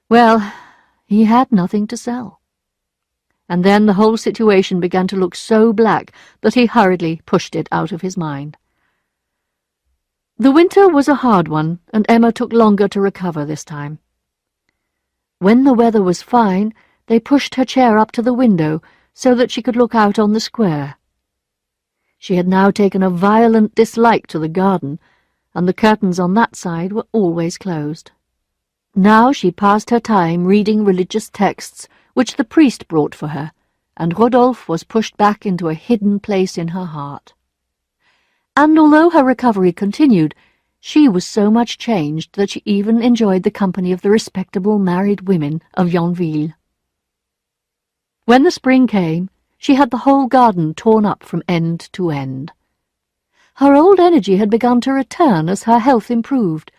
Well, he had nothing to sell. And then the whole situation began to look so black that he hurriedly pushed it out of his mind. The winter was a hard one, and Emma took longer to recover this time. When the weather was fine, they pushed her chair up to the window so that she could look out on the square. She had now taken a violent dislike to the garden, and the curtains on that side were always closed. Now she passed her time reading religious texts which the priest brought for her, and Rodolphe was pushed back into a hidden place in her heart. And although her recovery continued, she was so much changed that she even enjoyed the company of the respectable married women of Yonville. When the spring came, she had the whole garden torn up from end to end. Her old energy had begun to return as her health improved,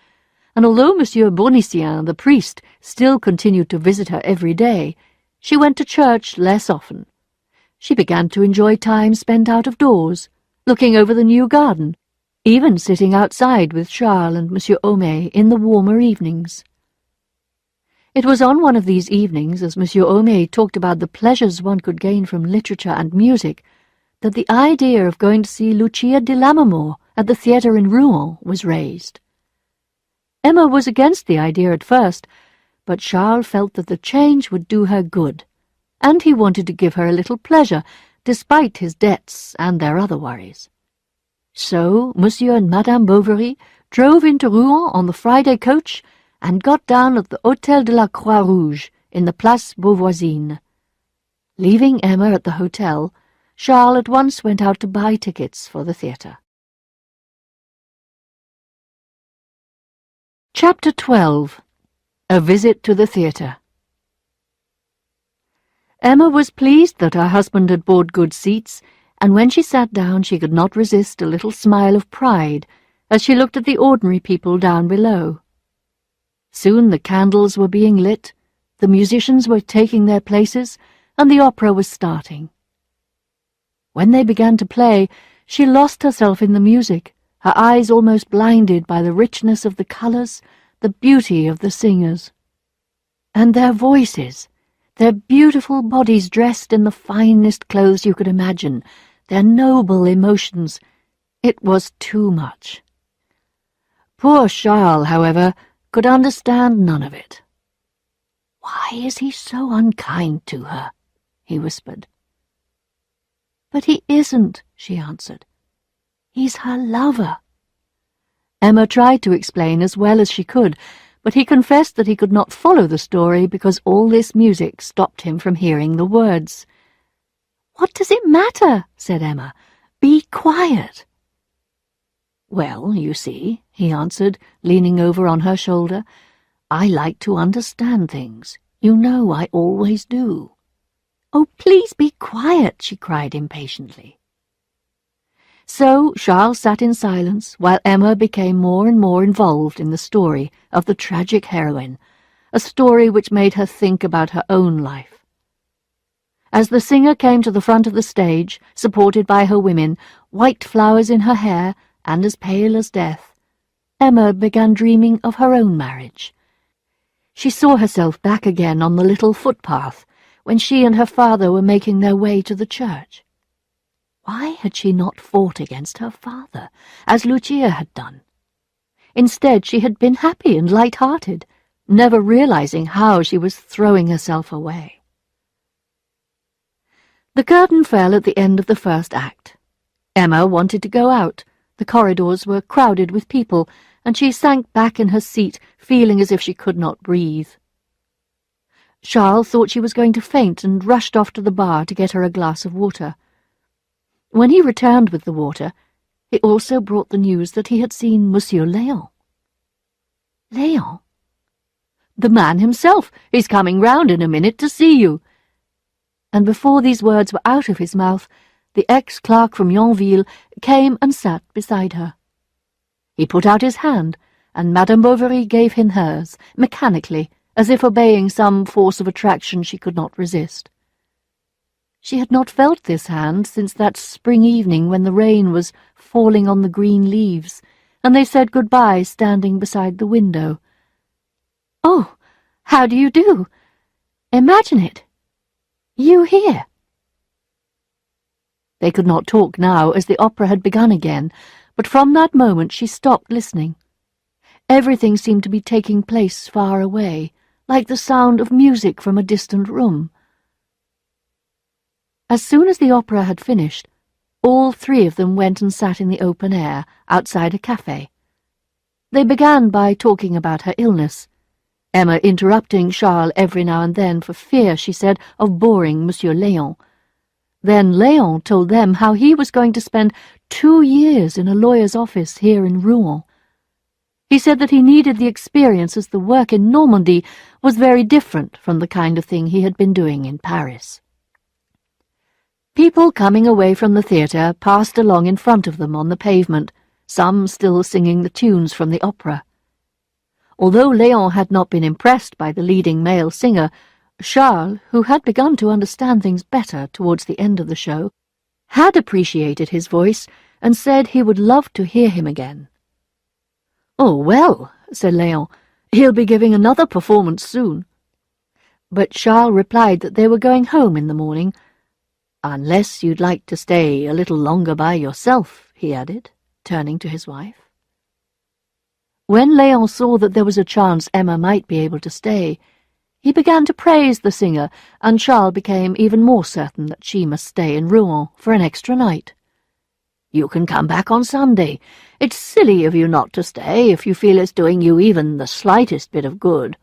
and although Monsieur Bournisien, the priest, still continued to visit her every day, she went to church less often. She began to enjoy time spent out of doors, looking over the new garden, even sitting outside with Charles and Monsieur Homais in the warmer evenings. It was on one of these evenings, as Monsieur Homais talked about the pleasures one could gain from literature and music, that the idea of going to see Lucia di Lammermoor at the theatre in Rouen was raised. Emma was against the idea at first, but Charles felt that the change would do her good, and he wanted to give her a little pleasure, despite his debts and their other worries. So Monsieur and Madame Bovary drove into Rouen on the Friday coach and got down at the Hôtel de la Croix-Rouge in the Place Beauvoisine. Leaving Emma at the hotel, Charles at once went out to buy tickets for the theatre. Chapter 12. A Visit to the Theatre. Emma was pleased that her husband had bought good seats, and when she sat down she could not resist a little smile of pride as she looked at the ordinary people down below. Soon the candles were being lit, the musicians were taking their places, and the opera was starting. When they began to play, she lost herself in the music, her eyes almost blinded by the richness of the colours, the beauty of the singers. And their voices, their beautiful bodies dressed in the finest clothes you could imagine, their noble emotions, it was too much. Poor Charles, however, could understand none of it. "Why is he so unkind to her?" he whispered. "But he isn't," she answered. "He's her lover." Emma tried to explain as well as she could, but he confessed that he could not follow the story because all this music stopped him from hearing the words. "What does it matter?" said Emma. "Be quiet." "Well, you see," he answered, leaning over on her shoulder, "I like to understand things. You know I always do." "Oh, please be quiet," she cried impatiently. So Charles sat in silence while Emma became more and more involved in the story of the tragic heroine, a story which made her think about her own life. As the singer came to the front of the stage, supported by her women, white flowers in her hair, and as pale as death, Emma began dreaming of her own marriage. She saw herself back again on the little footpath when she and her father were making their way to the church. Why had she not fought against her father, as Lucia had done? Instead, she had been happy and light-hearted, never realizing how she was throwing herself away. The curtain fell at the end of the first act. Emma wanted to go out. The corridors were crowded with people, and she sank back in her seat, feeling as if she could not breathe. Charles thought she was going to faint and rushed off to the bar to get her a glass of water. When he returned with the water, he also brought the news that he had seen Monsieur Léon. "Léon?" "The man himself. He's coming round in a minute to see you." And before these words were out of his mouth, the ex-clerk from Yonville came and sat beside her. He put out his hand, and Madame Bovary gave him hers, mechanically, as if obeying some force of attraction she could not resist. She had not felt this hand since that spring evening when the rain was falling on the green leaves, and they said good-bye standing beside the window. "Oh, How do you do? Imagine it. You here." They could not talk now, as the opera had begun again, but from that moment she stopped listening. Everything seemed to be taking place far away, like the sound of music from a distant room. As soon as the opera had finished, all three of them went and sat in the open air, outside a cafe. They began by talking about her illness, Emma interrupting Charles every now and then for fear, she said, of boring Monsieur Léon. Then Léon told them how he was going to spend 2 years in a lawyer's office here in Rouen. He said that he needed the experience, as the work in Normandy was very different from the kind of thing he had been doing in Paris. People coming away from the theatre passed along in front of them on the pavement, some still singing the tunes from the opera. Although Léon had not been impressed by the leading male singer, Charles, who had begun to understand things better towards the end of the show, had appreciated his voice and said he would love to hear him again. "Oh, well," said Léon, "he'll be giving another performance soon." But Charles replied that they were going home in the morning. "Unless you'd like to stay a little longer by yourself," he added, turning to his wife. When Léon saw that there was a chance Emma might be able to stay, he began to praise the singer, and Charles became even more certain that she must stay in Rouen for an extra night. "You can come back on Sunday. It's silly of you not to stay if you feel it's doing you even the slightest bit of good."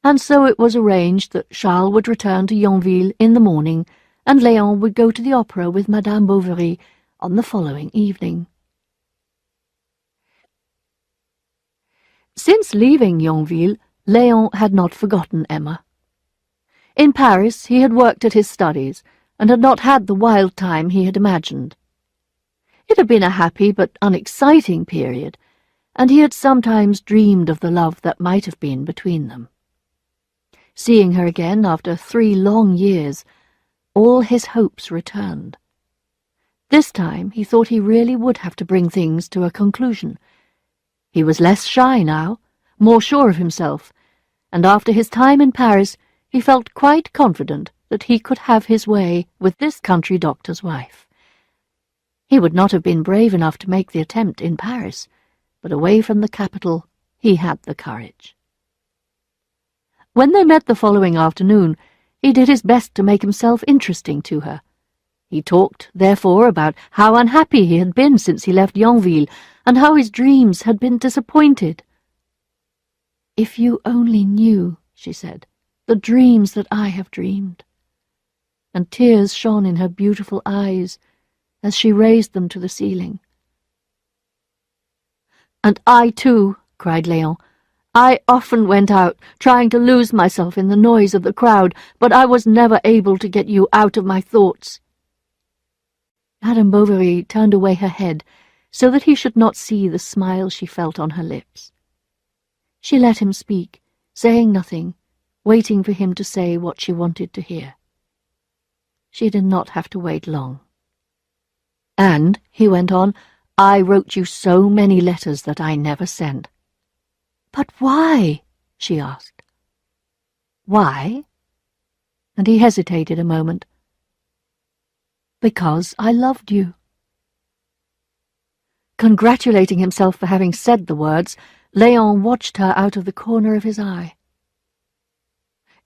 And so it was arranged that Charles would return to Yonville in the morning, and Léon would go to the opera with Madame Bovary on the following evening. Since leaving Yonville, Léon had not forgotten Emma. In Paris he had worked at his studies, and had not had the wild time he had imagined. It had been a happy but unexciting period, and he had sometimes dreamed of the love that might have been between them. Seeing her again after 3 long years, all his hopes returned. This time he thought he really would have to bring things to a conclusion. He was less shy now, more sure of himself, and after his time in Paris he felt quite confident that he could have his way with this country doctor's wife. He would not have been brave enough to make the attempt in Paris, but away from the capital he had the courage. When they met the following afternoon, he did his best to make himself interesting to her. He talked, therefore, about how unhappy he had been since he left Yonville, and how his dreams had been disappointed. "If you only knew," she said, "the dreams that I have dreamed." And tears shone in her beautiful eyes as she raised them to the ceiling. "And I, too," cried Léon. "I often went out, trying to lose myself in the noise of the crowd, but I was never able to get you out of my thoughts." Madame Bovary turned away her head, so that he should not see the smile she felt on her lips. She let him speak, saying nothing, waiting for him to say what she wanted to hear. She did not have to wait long. "And," he went on, "I wrote you so many letters that I never sent." "But why?" she asked. "Why?" And he hesitated a moment. "Because I loved you." Congratulating himself for having said the words, Léon watched her out of the corner of his eye.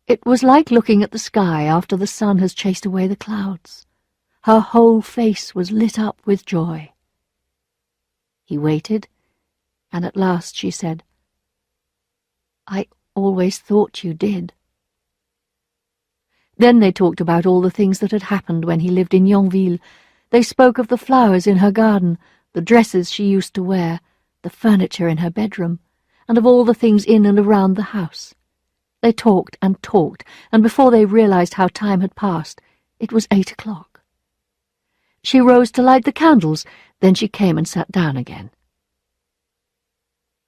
It was like looking at the sky after the sun has chased away the clouds. Her whole face was lit up with joy. He waited, and at last she said, "I always thought you did." Then they talked about all the things that had happened when he lived in Yonville. They spoke of the flowers in her garden, the dresses she used to wear, the furniture in her bedroom, and of all the things in and around the house. They talked, and before they realized how time had passed, it was 8 o'clock. She rose to light the candles, then she came and sat down again.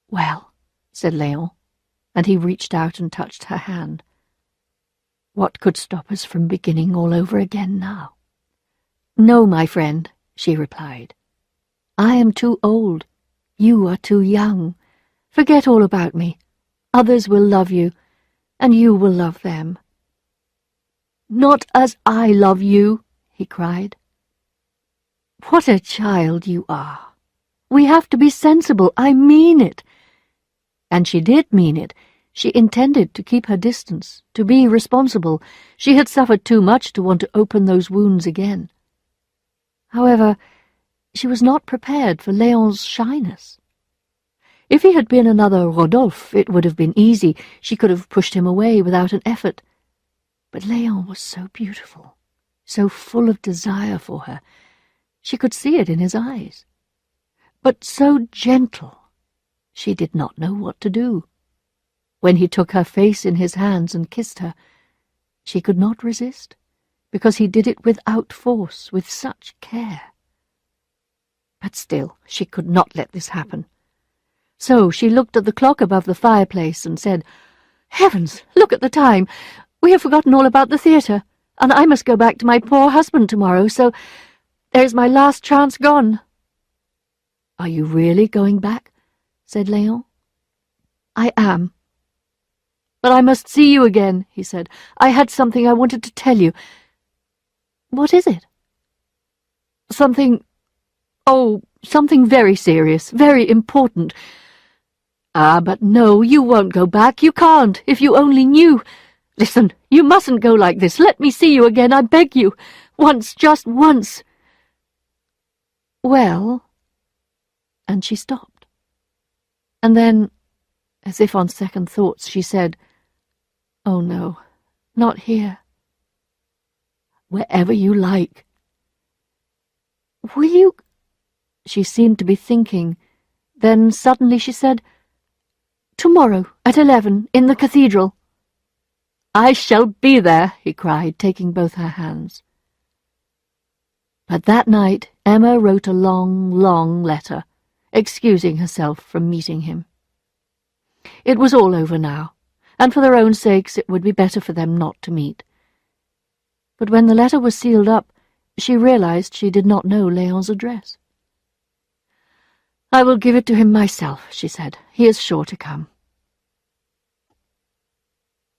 "Well," said Léon, and he reached out and touched her hand. "What could stop us from beginning all over again now?" "No, my friend," she replied. "I am too old. You are too young. Forget all about me. Others will love you, and you will love them." "Not as I love you," he cried. "What a child you are! We have to be sensible, I mean it." And she did mean it. She intended to keep her distance, to be responsible. She had suffered too much to want to open those wounds again. However, she was not prepared for Léon's shyness. If he had been another Rodolphe, it would have been easy. She could have pushed him away without an effort. But Léon was so beautiful, so full of desire for her. She could see it in his eyes. But so gentle. She did not know what to do. When he took her face in his hands and kissed her, she could not resist, because he did it without force, with such care. But still, she could not let this happen. So she looked at the clock above the fireplace and said, "Heavens, look at the time! We have forgotten all about the theatre, and I must go back to my poor husband tomorrow, so there's my last chance gone." "Are you really going back?" said Léon. "I am." "But I must see you again," he said. "I had something I wanted to tell you." "What is it?" Something very serious, very important." "Ah, but no, you won't go back. You can't, if you only knew. Listen, you mustn't go like this. Let me see you again, I beg you. Once, just once." "Well—" And she stopped. And then, as if on second thoughts, she said, "Oh no, not here." "Wherever you like." "Will you—" She seemed to be thinking. Then suddenly she said, "Tomorrow at 11 in the cathedral." "I shall be there," he cried, taking both her hands. But that night Emma wrote a long, long letter, excusing herself from meeting him. It was all over now, and for their own sakes it would be better for them not to meet. But when the letter was sealed up, she realized she did not know Léon's address. "I will give it to him myself," she said. "He is sure to come."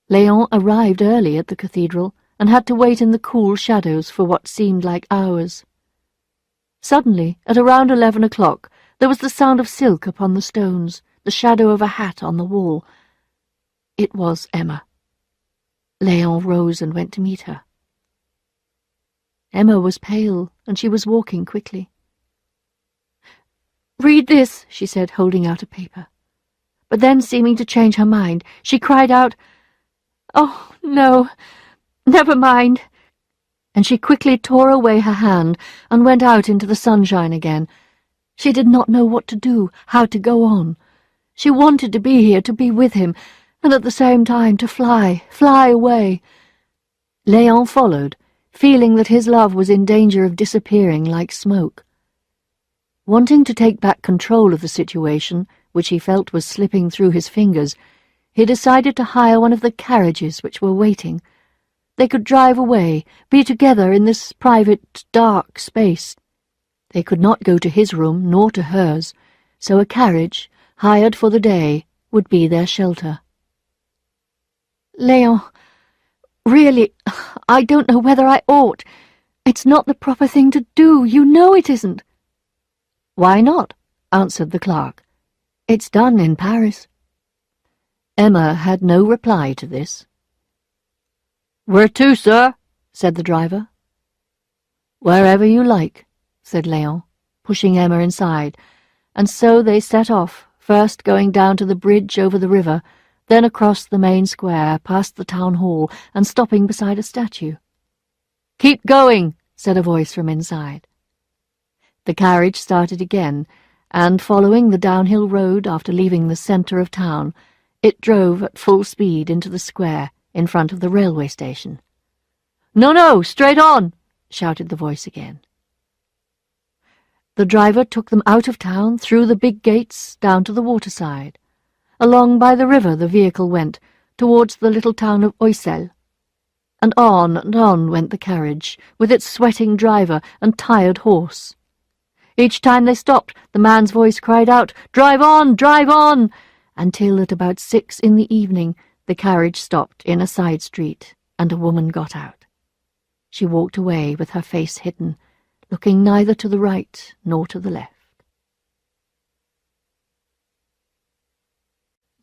Léon arrived early at the cathedral and had to wait in the cool shadows for what seemed like hours. Suddenly, at around 11 o'clock, there was the sound of silk upon the stones, the shadow of a hat on the wall. It was Emma. Léon rose and went to meet her. Emma was pale, and she was walking quickly. "Read this," she said, holding out a paper. But then, seeming to change her mind, she cried out, "Oh, no, never mind," and she quickly tore away her hand and went out into the sunshine again. She did not know what to do, how to go on. She wanted to be here, to be with him, and at the same time to fly away. Léon followed, feeling that his love was in danger of disappearing like smoke. Wanting to take back control of the situation, which he felt was slipping through his fingers, he decided to hire one of the carriages which were waiting. They could drive away, be together in this private, dark space. They could not go to his room nor to hers, so a carriage, hired for the day, would be their shelter. "Léon, really, I don't know whether I ought. It's not the proper thing to do, you know it isn't." "Why not?" answered the clerk. "It's done in Paris." Emma had no reply to this. "Where to, sir?" said the driver. "Wherever you like," said Léon, pushing Emma inside, and so they set off, first going down to the bridge over the river, then across the main square, past the town hall, and stopping beside a statue. "Keep going," said a voice from inside. The carriage started again, and following the downhill road after leaving the centre of town, it drove at full speed into the square in front of the railway station. "No, no, straight on!" shouted the voice again. The driver took them out of town, through the big gates, down to the waterside. Along by the river the vehicle went, towards the little town of Oisel. And on went the carriage, with its sweating driver and tired horse. Each time they stopped, the man's voice cried out, "Drive on, until at about 6 in the evening The carriage stopped in a side street, and a woman got out. She walked away with her face hidden, looking neither to the right nor to the left.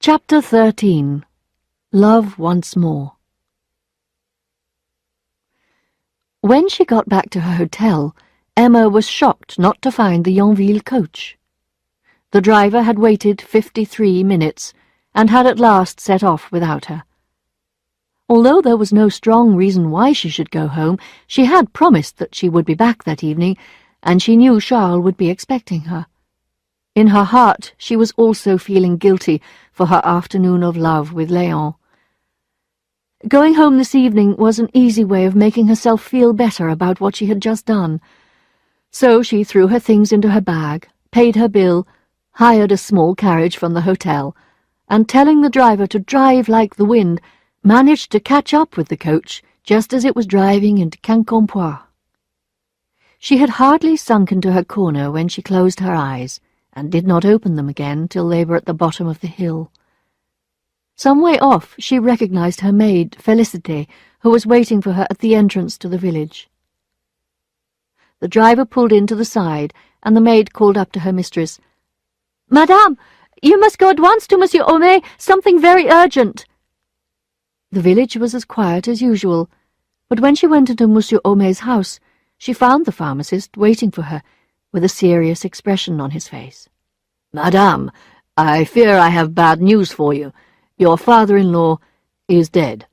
Chapter 13. Love Once More. When she got back to her hotel, Emma was shocked not to find the Yonville coach. The driver had waited 53 minutes, and had at last set off without her. Although there was no strong reason why she should go home, she had promised that she would be back that evening, and she knew Charles would be expecting her. In her heart she was also feeling guilty for her afternoon of love with Léon. Going home this evening was an easy way of making herself feel better about what she had just done. So she threw her things into her bag, paid her bill, hired a small carriage from the hotel, and telling the driver to drive like the wind, managed to catch up with the coach just as it was driving into Quincampoix. She had hardly sunk into her corner when she closed her eyes, and did not open them again till they were at the bottom of the hill. Some way off she recognized her maid, Félicité, who was waiting for her at the entrance to the village. The driver pulled in to the side, and the maid called up to her mistress, "Madame, you must go at once to Monsieur Homais, something very urgent." The village was as quiet as usual, but when she went into Monsieur Homais' house, she found the pharmacist waiting for her, with a serious expression on his face. "Madame, I fear I have bad news for you. Your father-in-law is dead."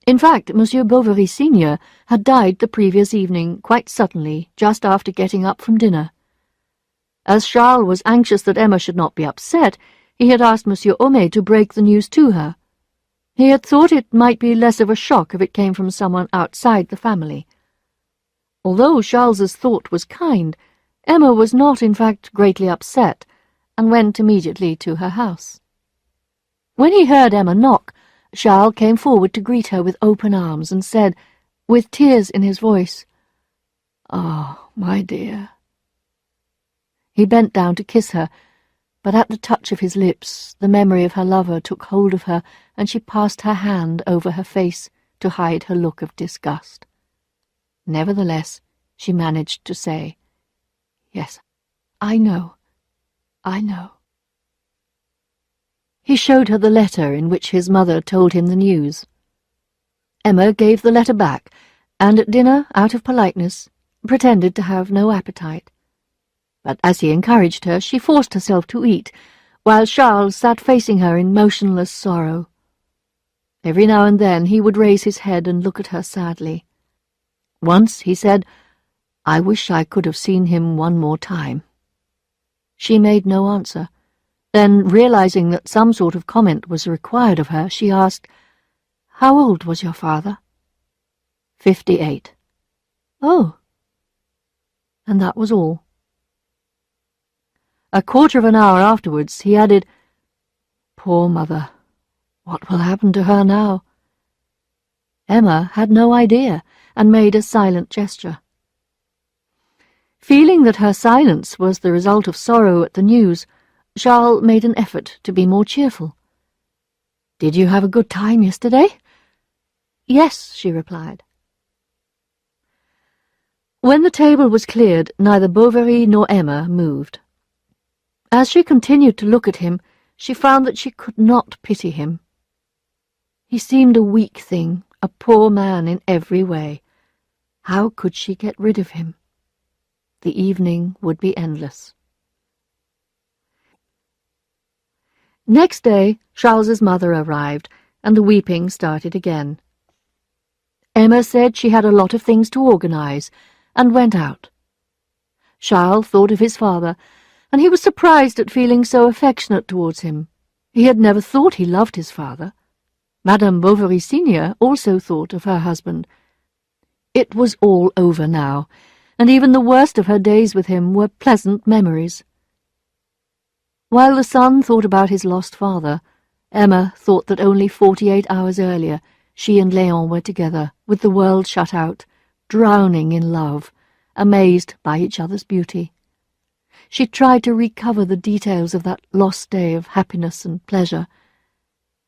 In fact, Monsieur Bovary Senior had died the previous evening, quite suddenly, just after getting up from dinner. As Charles was anxious that Emma should not be upset, he had asked Monsieur Homais to break the news to her. He had thought it might be less of a shock if it came from someone outside the family. Although Charles's thought was kind, Emma was not in fact greatly upset, and went immediately to her house. When he heard Emma knock, Charles came forward to greet her with open arms and said, with tears in his voice, "Oh, my dear." He bent down to kiss her, but at the touch of his lips the memory of her lover took hold of her, and she passed her hand over her face to hide her look of disgust. Nevertheless, she managed to say, "Yes, I know. I know." He showed her the letter in which his mother told him the news. Emma gave the letter back, and at dinner, out of politeness, pretended to have no appetite. But as he encouraged her, she forced herself to eat, while Charles sat facing her in motionless sorrow. Every now and then he would raise his head and look at her sadly. Once he said, "I wish I could have seen him one more time." She made no answer. Then, realizing that some sort of comment was required of her, she asked, "How old was your father?" 58. "Oh." And that was all. A quarter of an hour afterwards he added, "Poor mother, what will happen to her now?" Emma had no idea, and made a silent gesture. Feeling that her silence was the result of sorrow at the news, Charles made an effort to be more cheerful. "Did you have a good time yesterday?" "Yes," she replied. When the table was cleared, neither Bovary nor Emma moved. As she continued to look at him, she found that she could not pity him. He seemed a weak thing, a poor man in every way. How could she get rid of him? The evening would be endless. Next day, Charles's mother arrived, and the weeping started again. Emma said she had a lot of things to organize, and went out. Charles thought of his father, and he was surprised at feeling so affectionate towards him. He had never thought he loved his father. Madame Bovary Senior also thought of her husband. It was all over now, and even the worst of her days with him were pleasant memories. While the son thought about his lost father, Emma thought that only 48 hours earlier she and Léon were together, with the world shut out, drowning in love, amazed by each other's beauty. She tried to recover the details of that lost day of happiness and pleasure.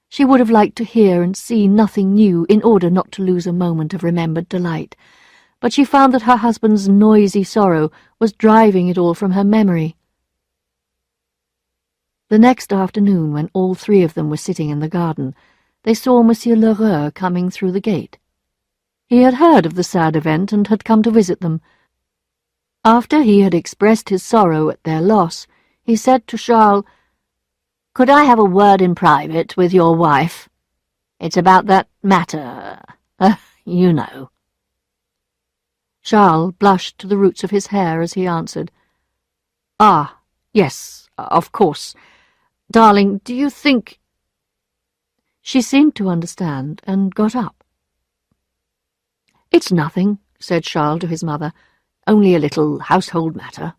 She would have liked to hear and see nothing new in order not to lose a moment of remembered delight, but she found that her husband's noisy sorrow was driving it all from her memory. The next afternoon, when all three of them were sitting in the garden, they saw Monsieur Lheureux coming through the gate. He had heard of the sad event and had come to visit them. After he had expressed his sorrow at their loss, he said to Charles, "Could I have a word in private with your wife? It's about that matter, you know." Charles blushed to the roots of his hair as he answered, "Ah, yes, of course. Darling, do you think—" She seemed to understand and got up. "It's nothing," said Charles to his mother, "only a little household matter."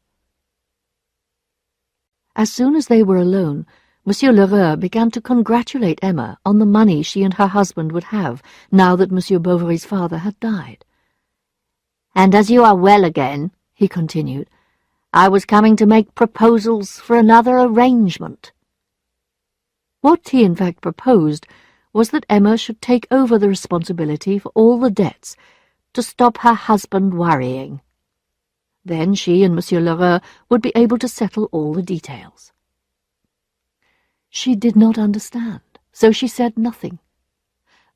As soon as they were alone, Monsieur Lheureux began to congratulate Emma on the money she and her husband would have now that Monsieur Bovary's father had died. "And as you are well again," he continued, "I was coming to make proposals for another arrangement." What he in fact proposed was that Emma should take over the responsibility for all the debts to stop her husband worrying. Then she and Monsieur Lheureux would be able to settle all the details. She did not understand, so she said nothing.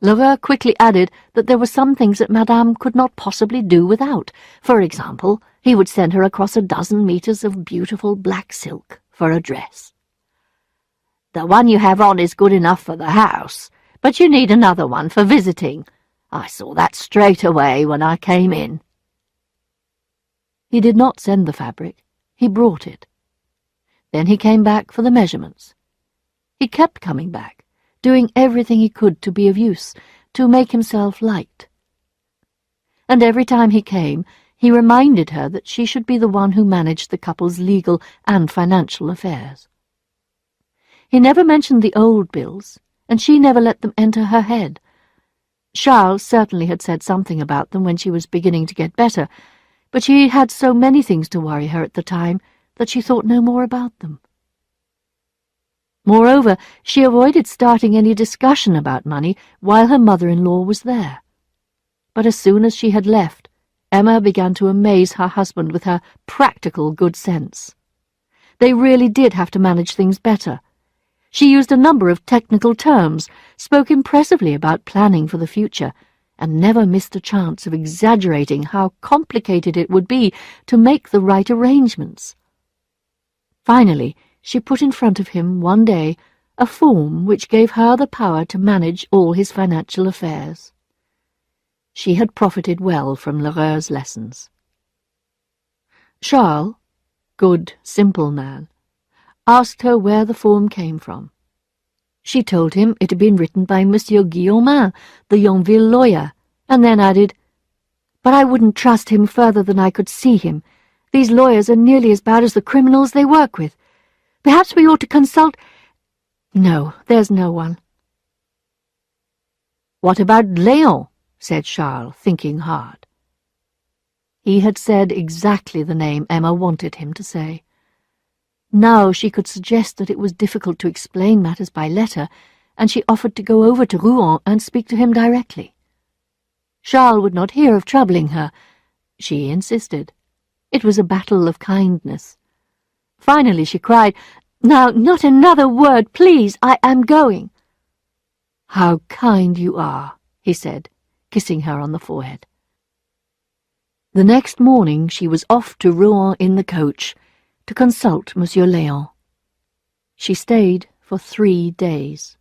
Lheureux quickly added that there were some things that Madame could not possibly do without. For example, he would send her across a dozen meters of beautiful black silk for a dress. "The one you have on is good enough for the house, but you need another one for visiting. I saw that straight away when I came in." He did not send the fabric. He brought it. Then he came back for the measurements. He kept coming back, doing everything he could to be of use, to make himself liked. And every time he came, he reminded her that she should be the one who managed the couple's legal and financial affairs. He never mentioned the old bills, and she never let them enter her head. Charles certainly had said something about them when she was beginning to get better, but she had so many things to worry her at the time that she thought no more about them. Moreover, she avoided starting any discussion about money while her mother-in-law was there. But as soon as she had left, Emma began to amaze her husband with her practical good sense. They really did have to manage things better. She used a number of technical terms, spoke impressively about planning for the future, and never missed a chance of exaggerating how complicated it would be to make the right arrangements. Finally, she put in front of him one day a form which gave her the power to manage all his financial affairs. She had profited well from Lheureux's lessons. Charles, good, simple man, asked her where the form came from. She told him it had been written by Monsieur Guillaumin, the Yonville lawyer, and then added, "But I wouldn't trust him further than I could see him. These lawyers are nearly as bad as the criminals they work with. Perhaps we ought to consult—" "No, there's no one." "What about Léon?" said Charles, thinking hard. He had said exactly the name Emma wanted him to say. Now she could suggest that it was difficult to explain matters by letter, and she offered to go over to Rouen and speak to him directly. Charles would not hear of troubling her. She insisted. It was a battle of kindness. Finally she cried, "Now, not another word, please! I am going." "How kind you are," he said, kissing her on the forehead. The next morning she was off to Rouen in the coach, to consult Monsieur Léon. She stayed for 3 days.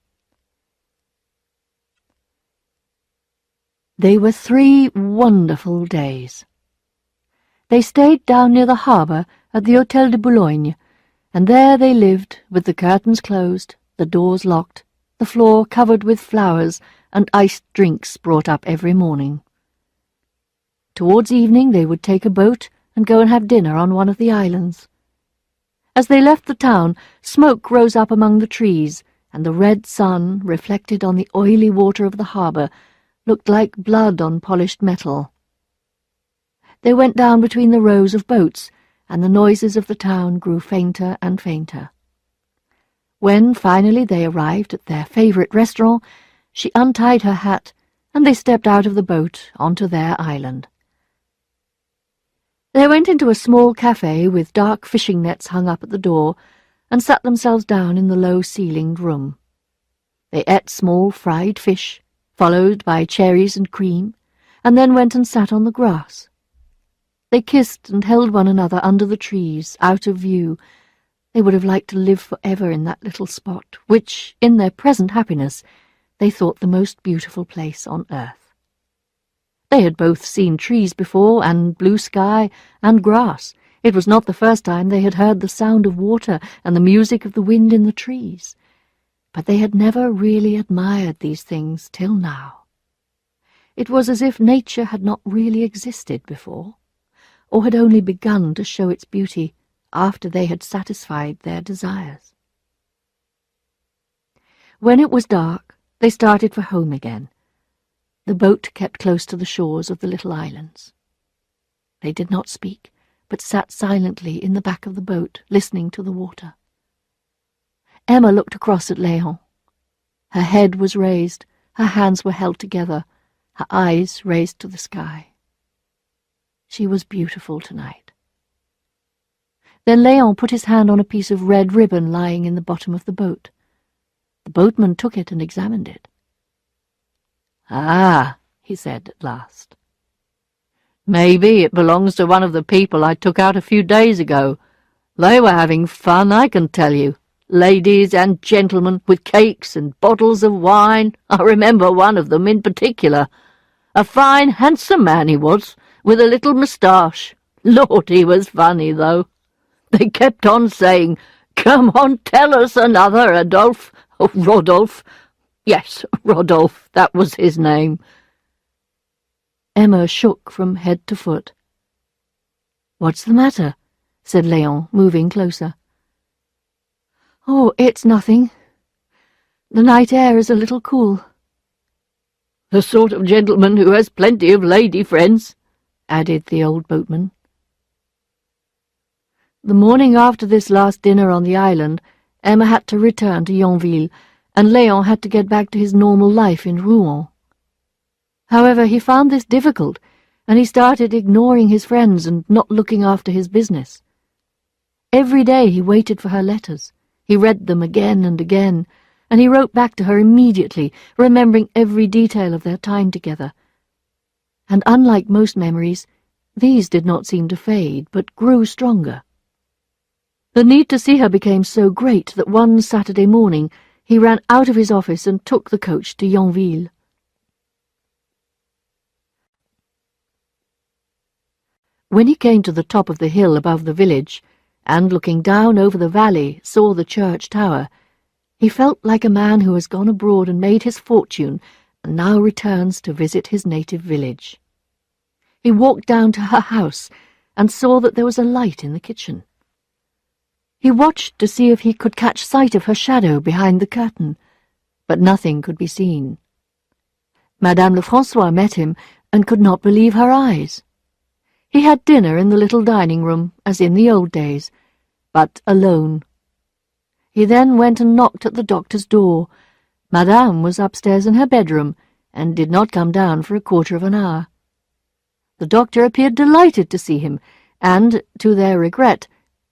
They were 3 wonderful days. They stayed down near the harbour at the Hôtel de Boulogne, and there they lived, with the curtains closed, the doors locked, the floor covered with flowers, and iced drinks brought up every morning. Towards evening they would take a boat and go and have dinner on one of the islands. As they left the town, smoke rose up among the trees, and the red sun, reflected on the oily water of the harbour, looked like blood on polished metal. They went down between the rows of boats, and the noises of the town grew fainter and fainter. When finally they arrived at their favourite restaurant, she untied her hat, and they stepped out of the boat onto their island. They went into a small cafe with dark fishing nets hung up at the door and sat themselves down in the low-ceilinged room. They ate small fried fish, followed by cherries and cream, and then went and sat on the grass. They kissed and held one another under the trees, out of view. They would have liked to live forever in that little spot, which, in their present happiness, they thought the most beautiful place on earth. They had both seen trees before, and blue sky, and grass. It was not the first time they had heard the sound of water and the music of the wind in the trees. But they had never really admired these things till now. It was as if nature had not really existed before, or had only begun to show its beauty after they had satisfied their desires. When it was dark, they started for home again. The boat kept close to the shores of the little islands. They did not speak, but sat silently in the back of the boat, listening to the water. Emma looked across at Léon. Her head was raised, her hands were held together, her eyes raised to the sky. She was beautiful tonight. Then Léon put his hand on a piece of red ribbon lying in the bottom of the boat. The boatman took it and examined it. "Ah," he said at last. "Maybe it belongs to one of the people I took out a few days ago. They were having fun, I can tell you. Ladies and gentlemen, with cakes and bottles of wine. I remember one of them in particular. A fine, handsome man he was, with a little moustache. Lord, he was funny, though. They kept on saying, 'Come on, tell us another, Adolphe.' Oh, Rodolphe. Yes, Rodolphe, that was his name." Emma shook from head to foot. "What's the matter?" said Léon, moving closer. "Oh, it's nothing. The night air is a little cool." "The sort of gentleman who has plenty of lady friends," added the old boatman. The morning after this last dinner on the island, Emma had to return to Yonville, and Léon had to get back to his normal life in Rouen. However, he found this difficult, and he started ignoring his friends and not looking after his business. Every day he waited for her letters. He read them again and again, and he wrote back to her immediately, remembering every detail of their time together. And unlike most memories, these did not seem to fade, but grew stronger. The need to see her became so great that one Saturday morning he ran out of his office and took the coach to Yonville. When he came to the top of the hill above the village, and looking down over the valley saw the church tower, he felt like a man who has gone abroad and made his fortune and now returns to visit his native village. He walked down to her house and saw that there was a light in the kitchen. He watched to see if he could catch sight of her shadow behind the curtain, but nothing could be seen. Madame Lefrançois met him and could not believe her eyes. He had dinner in the little dining room, as in the old days, but alone. He then went and knocked at the doctor's door. Madame was upstairs in her bedroom, and did not come down for a quarter of an hour. The doctor appeared delighted to see him, and, to their regret,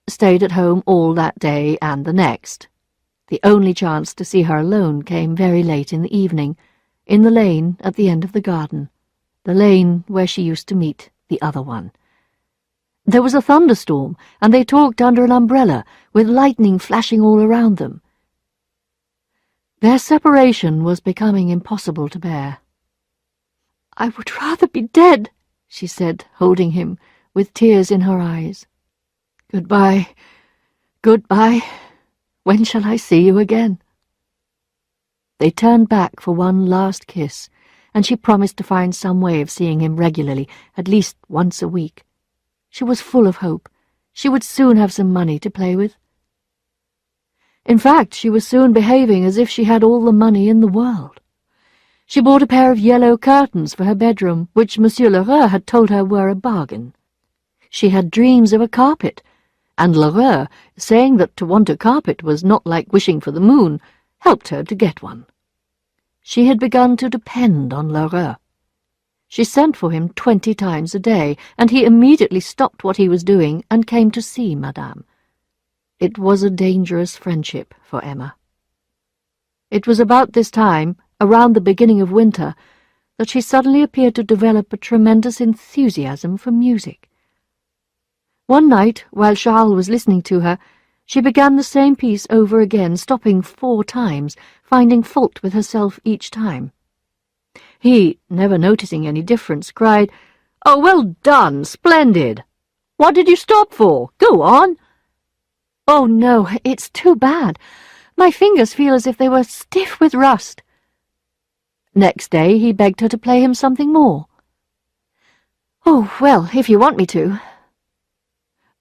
stayed at home all that day and the next. The only chance to see her alone came very late in the evening, in the lane at the end of the garden, the lane where she used to meet the other one. There was a thunderstorm, and they talked under an umbrella, with lightning flashing all around them. Their separation was becoming impossible to bear. "I would rather be dead," she said, holding him, with tears in her eyes. "Goodbye, goodbye. When shall I see you again?" They turned back for one last kiss, and she promised to find some way of seeing him regularly, at least once a week. She was full of hope. She would soon have some money to play with. In fact, she was soon behaving as if she had all the money in the world. She bought a pair of yellow curtains for her bedroom, which Monsieur Lheureux had told her were a bargain. She had dreams of a carpet, and Lheureux, saying that to want a carpet was not like wishing for the moon, helped her to get one. She had begun to depend on Lheureux. She sent for him 20 times a day, and he immediately stopped what he was doing and came to see Madame. It was a dangerous friendship for Emma. It was about this time, around the beginning of winter, that she suddenly appeared to develop a tremendous enthusiasm for music. One night, while Charles was listening to her, she began the same piece over again, stopping 4 times, finding fault with herself each time. He, never noticing any difference, cried, "Oh, well done! Splendid! What did you stop for? Go on!" "Oh, no, it's too bad. My fingers feel as if they were stiff with rust." Next day he begged her to play him something more. "Oh, well, if you want me to."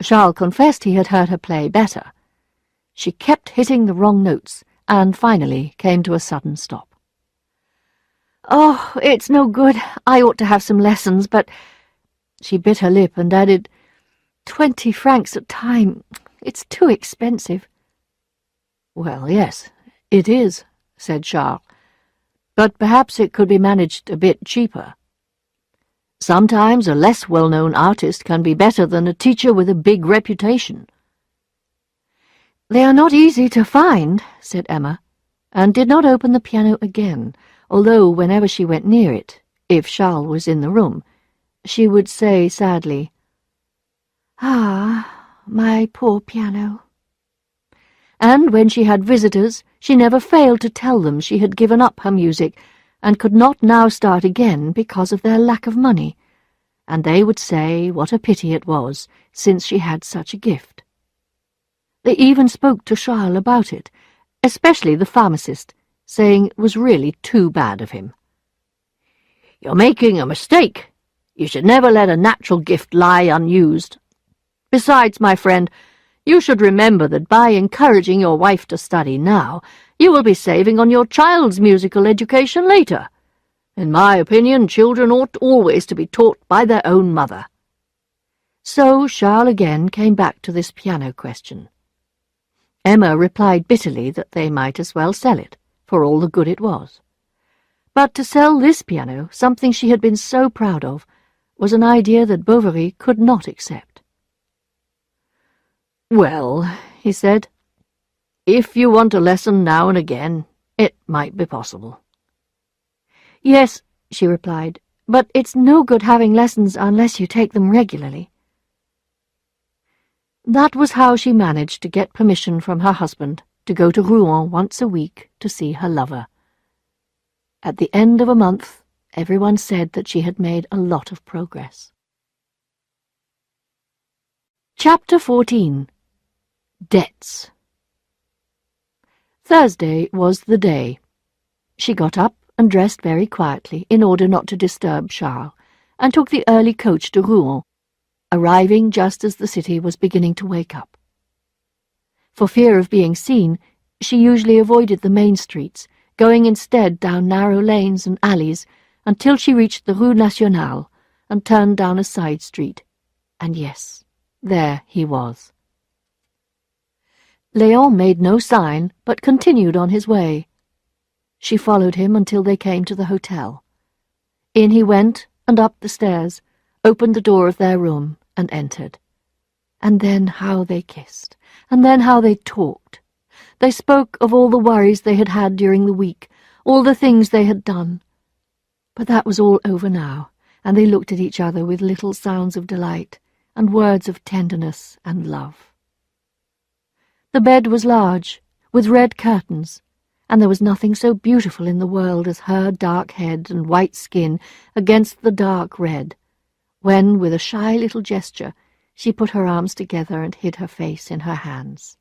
Charles confessed he had heard her play better. She kept hitting the wrong notes, and finally came to a sudden stop. "Oh, it's no good. I ought to have some lessons, but—" She bit her lip and added, 20 francs a time. It's too expensive." "Well, yes, it is," said Charles, "but perhaps it could be managed a bit cheaper. Sometimes a less well-known artist can be better than a teacher with a big reputation." "They are not easy to find," said Emma, and did not open the piano again, although whenever she went near it, if Charles was in the room, she would say sadly, "Ah, my poor piano." And when she had visitors, she never failed to tell them she had given up her music and could not now start again because of their lack of money, and they would say what a pity it was, since she had such a gift. They even spoke to Charles about it, especially the pharmacist, saying it was really too bad of him. "You're making a mistake. You should never let a natural gift lie unused. Besides, my friend, you should remember that by encouraging your wife to study now, you will be saving on your child's musical education later. In my opinion, children ought always to be taught by their own mother." So Charles again came back to this piano question. Emma replied bitterly that they might as well sell it, for all the good it was. But to sell this piano, something she had been so proud of, was an idea that Bovary could not accept. "Well," he said, "if you want a lesson now and again, it might be possible." "Yes," she replied, "but it's no good having lessons unless you take them regularly." That was how she managed to get permission from her husband to go to Rouen once a week to see her lover. At the end of a month, everyone said that she had made a lot of progress. Chapter 14. Debts. Thursday was the day. She got up and dressed very quietly in order not to disturb Charles, and took the early coach to Rouen, arriving just as the city was beginning to wake up. For fear of being seen, she usually avoided the main streets, going instead down narrow lanes and alleys until she reached the Rue Nationale and turned down a side street. And yes, there he was. Léon made no sign, but continued on his way. She followed him until they came to the hotel. In he went, and up the stairs, opened the door of their room, and entered. And then how they kissed, and then how they talked. They spoke of all the worries they had had during the week, all the things they had done. But that was all over now, and they looked at each other with little sounds of delight, and words of tenderness and love. The bed was large, with red curtains, and there was nothing so beautiful in the world as her dark head and white skin against the dark red, when, with a shy little gesture, she put her arms together and hid her face in her hands.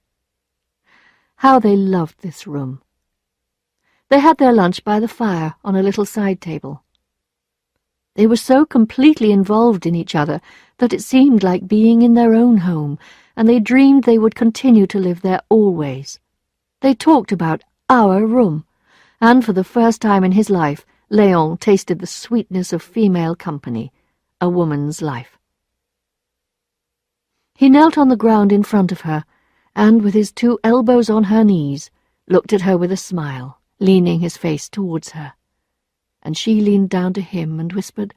How they loved this room! They had their lunch by the fire on a little side table. They were so completely involved in each other that it seemed like being in their own home, and they dreamed they would continue to live there always. They talked about our room, and for the first time in his life, Léon tasted the sweetness of female company, a woman's life. He knelt on the ground in front of her, and, with his 2 elbows on her knees, looked at her with a smile, leaning his face towards her. And she leaned down to him and whispered,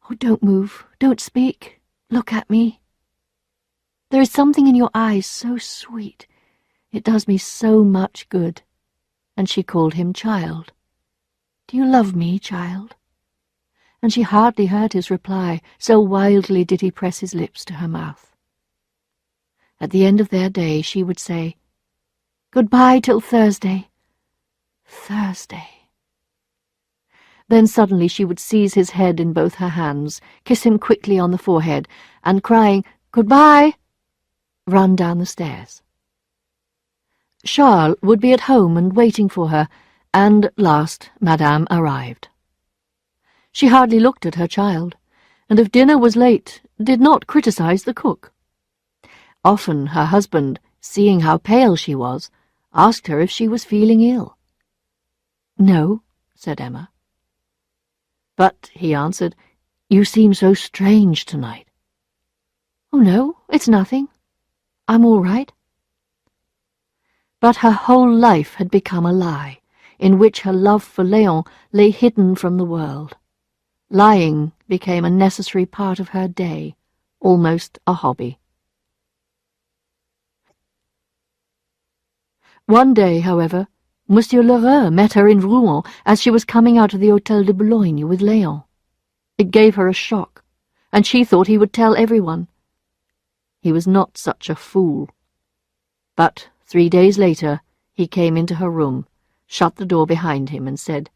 "Oh, don't move, don't speak, look at me. There is something in your eyes so sweet. It does me so much good." And she called him child. "Do you love me, child?" And she hardly heard his reply, so wildly did he press his lips to her mouth. At the end of their day she would say, "Goodbye till Thursday. Thursday." Then suddenly she would seize his head in both her hands, kiss him quickly on the forehead, and crying, "Goodbye," run down the stairs. Charles would be at home and waiting for her, and at last Madame arrived. She hardly looked at her child, and if dinner was late, did not criticize the cook. Often her husband, seeing how pale she was, asked her if she was feeling ill. "No," said Emma. "But," he answered, "you seem so strange tonight." "Oh, no, it's nothing. I'm all right." But her whole life had become a lie, in which her love for Léon lay hidden from the world. Lying became a necessary part of her day, almost a hobby. One day, however, Monsieur Lheureux met her in Rouen as she was coming out of the Hôtel de Boulogne with Léon. It gave her a shock, and she thought he would tell everyone. He was not such a fool. But 3 days later he came into her room, shut the door behind him, and said,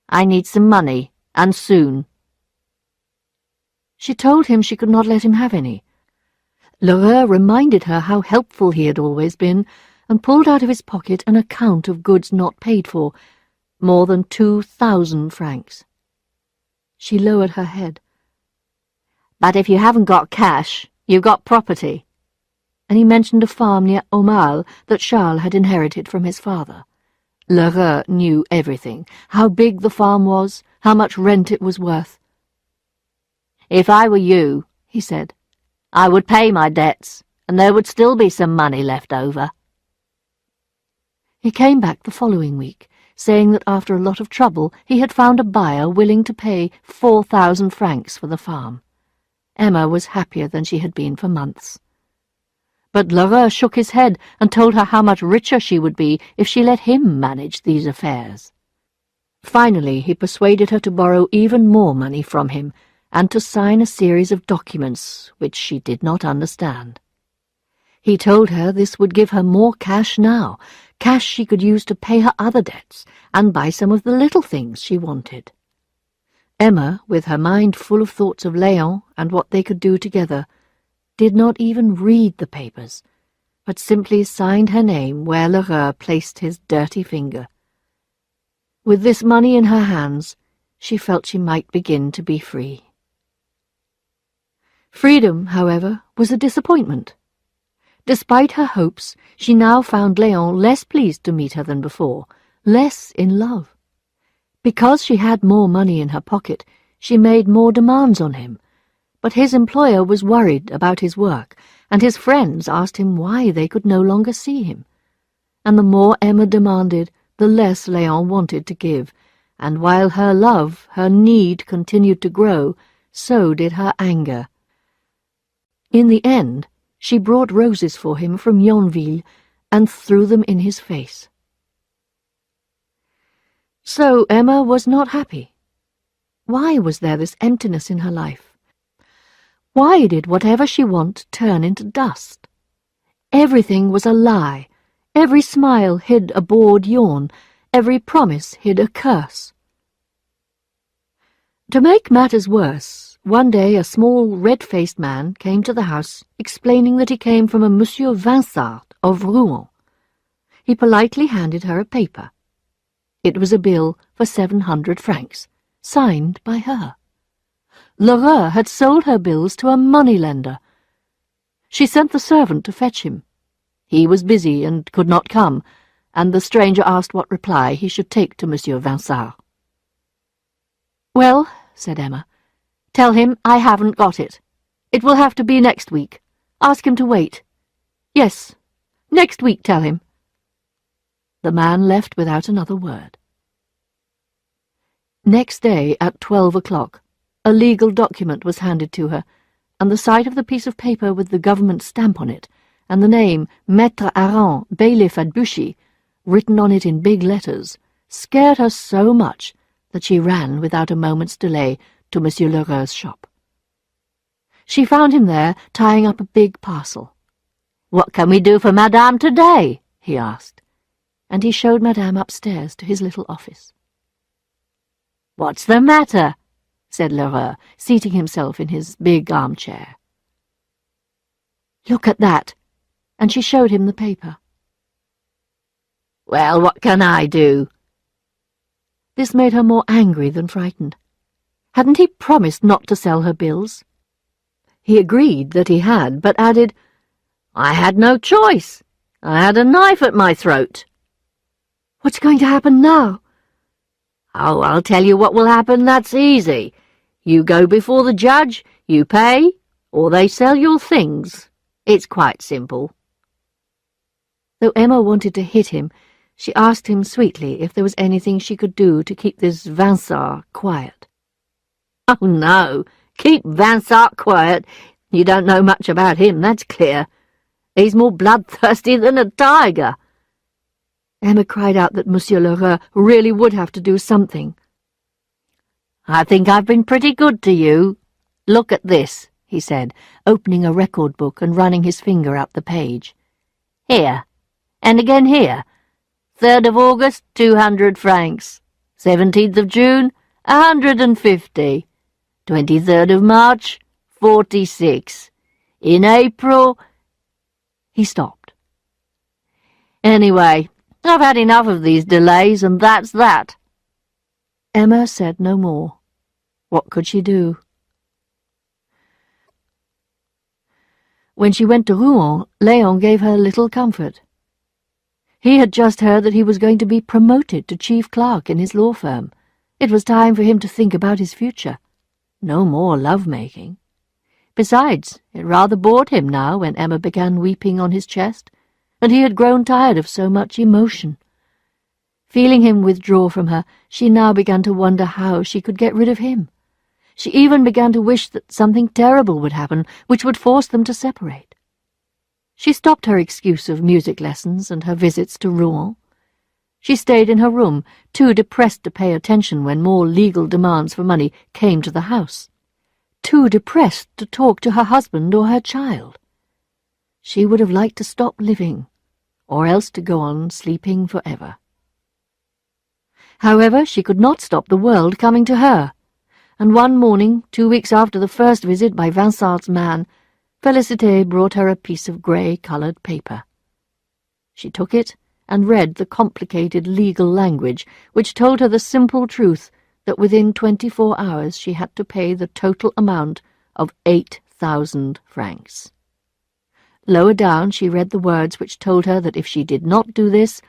"I need some money, and soon." She told him she could not let him have any. Lheureux reminded her how helpful he had always been, and pulled out of his pocket an account of goods not paid for, more than 2,000 francs. She lowered her head. "But if you haven't got cash, you've got property." And he mentioned a farm near Aumale that Charles had inherited from his father. Lheureux knew everything, how big the farm was, how much rent it was worth. "If I were you," he said, "I would pay my debts, and there would still be some money left over." He came back the following week, saying that after a lot of trouble he had found a buyer willing to pay 4,000 francs for the farm. Emma was happier than she had been for months. But Lheureux shook his head and told her how much richer she would be if she let him manage these affairs. Finally he persuaded her to borrow even more money from him, and to sign a series of documents which she did not understand. He told her this would give her more cash now, cash she could use to pay her other debts and buy some of the little things she wanted. Emma, with her mind full of thoughts of Léon and what they could do together, did not even read the papers, but simply signed her name where Lheureux placed his dirty finger. With this money in her hands, she felt she might begin to be free. Freedom, however, was a disappointment. Despite her hopes, she now found Léon less pleased to meet her than before, less in love. Because she had more money in her pocket, she made more demands on him, but his employer was worried about his work, and his friends asked him why they could no longer see him. And the more Emma demanded, the less Léon wanted to give, and while her love, her need continued to grow, so did her anger. In the end, she brought roses for him from Yonville and threw them in his face. So Emma was not happy. Why was there this emptiness in her life? Why did whatever she wanted turn into dust? Everything was a lie. Every smile hid a bored yawn. Every promise hid a curse. To make matters worse, one day a small red-faced man came to the house explaining that he came from a Monsieur Vinsart of Rouen. He politely handed her a paper. It was a bill for 700 francs, signed by her. Lheureux had sold her bills to a moneylender. She sent the servant to fetch him. He was busy and could not come, and the stranger asked what reply he should take to Monsieur Vinsart. "Well," said Emma, "tell him I haven't got it. It will have to be next week. Ask him to wait. Yes, next week, tell him. The man left without another word. Next day at 12 o'clock, a legal document was handed to her, and the sight of the piece of paper with the government stamp on it, and the name Maître Aran, bailiff at Buchy, written on it in big letters, scared her so much that she ran without a moment's delay to Monsieur Lheureux's shop. She found him there, tying up a big parcel. "What can we do for Madame today?" he asked, and he showed Madame upstairs to his little office. "What's the matter?" said Lheureux, seating himself in his big armchair. "Look at that," and she showed him the paper. "Well, what can I do?" This made her more angry than frightened. Hadn't he promised not to sell her bills? He agreed that he had, but added, "I had no choice. I had a knife at my throat." "What's going to happen now?" "Oh, I'll tell you what will happen, that's easy. You go before the judge, you pay, or they sell your things. It's quite simple." Though Emma wanted to hit him, she asked him sweetly if there was anything she could do to keep this Vincent quiet. "Oh, no, keep Vincent quiet. You don't know much about him, that's clear. He's more bloodthirsty than a tiger." Emma cried out that Monsieur Lheureux really would have to do something. "I think I've been pretty good to you. Look at this," he said, opening a record book and running his finger up the page. "Here, and again here. 3rd of August, 200 francs. 17th of June, 150. 23rd of March, 46. In April—" He stopped. "Anyway, I've had enough of these delays, and that's that." Emma said no more. What could she do? When she went to Rouen, Léon gave her little comfort. He had just heard that he was going to be promoted to chief clerk in his law firm. It was time for him to think about his future. No more love-making. Besides, it rather bored him now when Emma began weeping on his chest, and he had grown tired of so much emotion. Feeling him withdraw from her, she now began to wonder how she could get rid of him. She even began to wish that something terrible would happen which would force them to separate. She stopped her excuse of music lessons and her visits to Rouen. She stayed in her room, too depressed to pay attention when more legal demands for money came to the house, too depressed to talk to her husband or her child. She would have liked to stop living, or else to go on sleeping forever. However, she could not stop the world coming to her, and one morning, 2 weeks after the first visit by Vincent's man, Félicité brought her a piece of grey-coloured paper. She took it and read the complicated legal language which told her the simple truth that within 24 hours she had to pay the total amount of 8,000 francs. Lower down she read the words which told her that if she did not do this,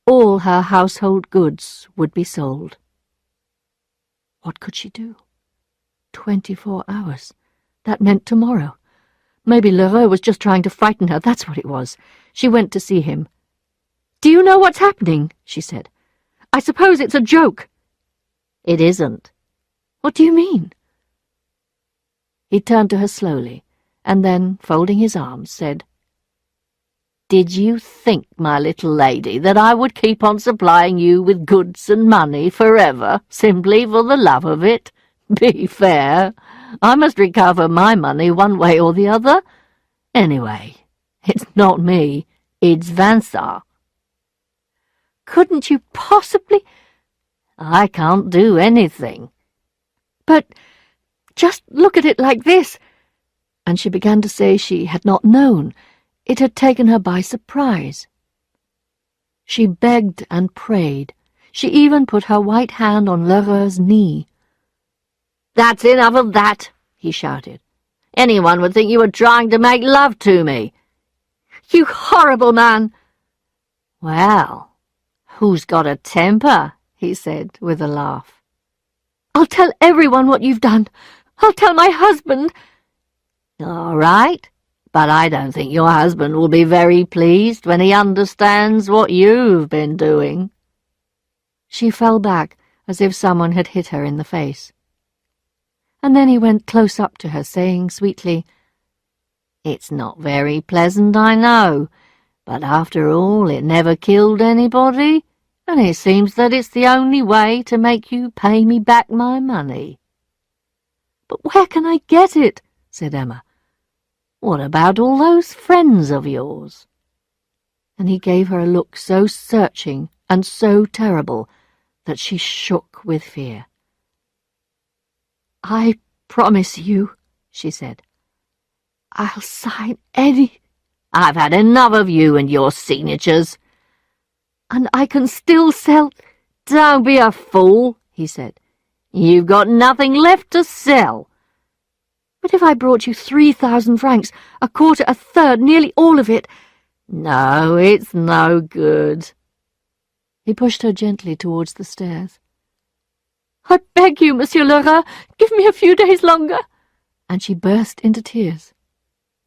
all her household goods would be sold. What could she do? 24 hours. That meant tomorrow. Maybe Lheureux was just trying to frighten her, that's what it was. She went to see him. "Do you know what's happening?" she said. "I suppose it's a joke." "It isn't." "What do you mean?" He turned to her slowly, and then, folding his arms, said, "Did you think, my little lady, that I would keep on supplying you with goods and money forever, simply for the love of it? Be fair. I must recover my money one way or the other. Anyway, it's not me, it's Vincent." "Couldn't you possibly—" "I can't do anything." "But just look at it like this." And she began to say she had not known. It had taken her by surprise. She begged and prayed. She even put her white hand on Lheureux's knee. "That's enough of that," he shouted. "Anyone would think you were trying to make love to me." "You horrible man!" "Well, who's got a temper?" he said with a laugh. "I'll tell everyone what you've done. I'll tell my husband." "All right, but I don't think your husband will be very pleased when he understands what you've been doing." She fell back as if someone had hit her in the face. And then he went close up to her, saying sweetly, "It's not very pleasant, I know, but after all it never killed anybody, and it seems that it's the only way to make you pay me back my money." "But where can I get it?" said Emma. "What about all those friends of yours?" And he gave her a look so searching and so terrible that she shook with fear. "I promise you," she said, "I'll sign any—" "I've had enough of you and your signatures." "And I can still sell—" "Don't be a fool," he said. "You've got nothing left to sell." "But if I brought you 3,000 francs, a quarter, a third, nearly all of it—" "No, it's no good." He pushed her gently towards the stairs. "I beg you, Monsieur Lheureux, give me a few days longer." And she burst into tears.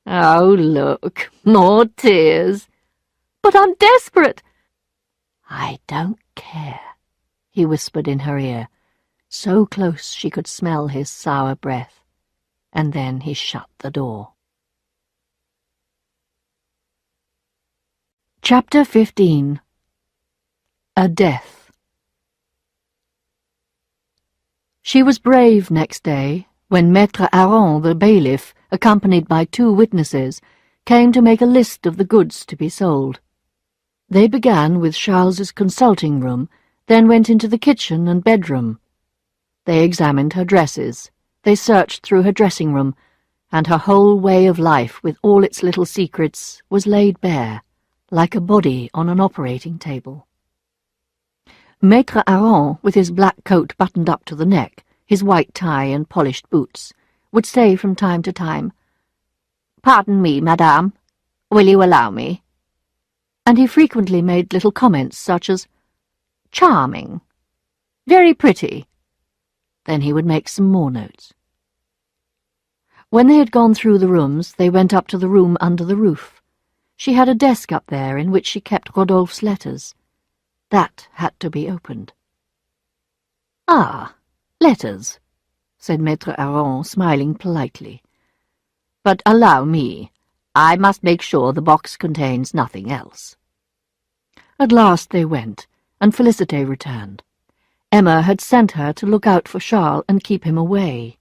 "Oh, look, more tears." "But I'm desperate." "I don't care," he whispered in her ear, so close she could smell his sour breath, and then he shut the door. Chapter 15. A Death. She was brave next day when Maître Aron, the bailiff, accompanied by 2 witnesses, came to make a list of the goods to be sold. They began with Charles's consulting room, then went into the kitchen and bedroom. They examined her dresses, they searched through her dressing room, and her whole way of life with all its little secrets was laid bare, like a body on an operating table. Maître Aron, with his black coat buttoned up to the neck, his white tie and polished boots, would say from time to time, "Pardon me, madame, will you allow me?" And he frequently made little comments such as, "Charming," "Very pretty." Then he would make some more notes. When they had gone through the rooms, they went up to the room under the roof. She had a desk up there in which she kept Rodolphe's letters. That had to be opened. "Ah, letters," said Maître Aron, smiling politely. "But allow me. I must make sure the box contains nothing else." At last they went, and Félicité returned. Emma had sent her to look out for Charles and keep him away.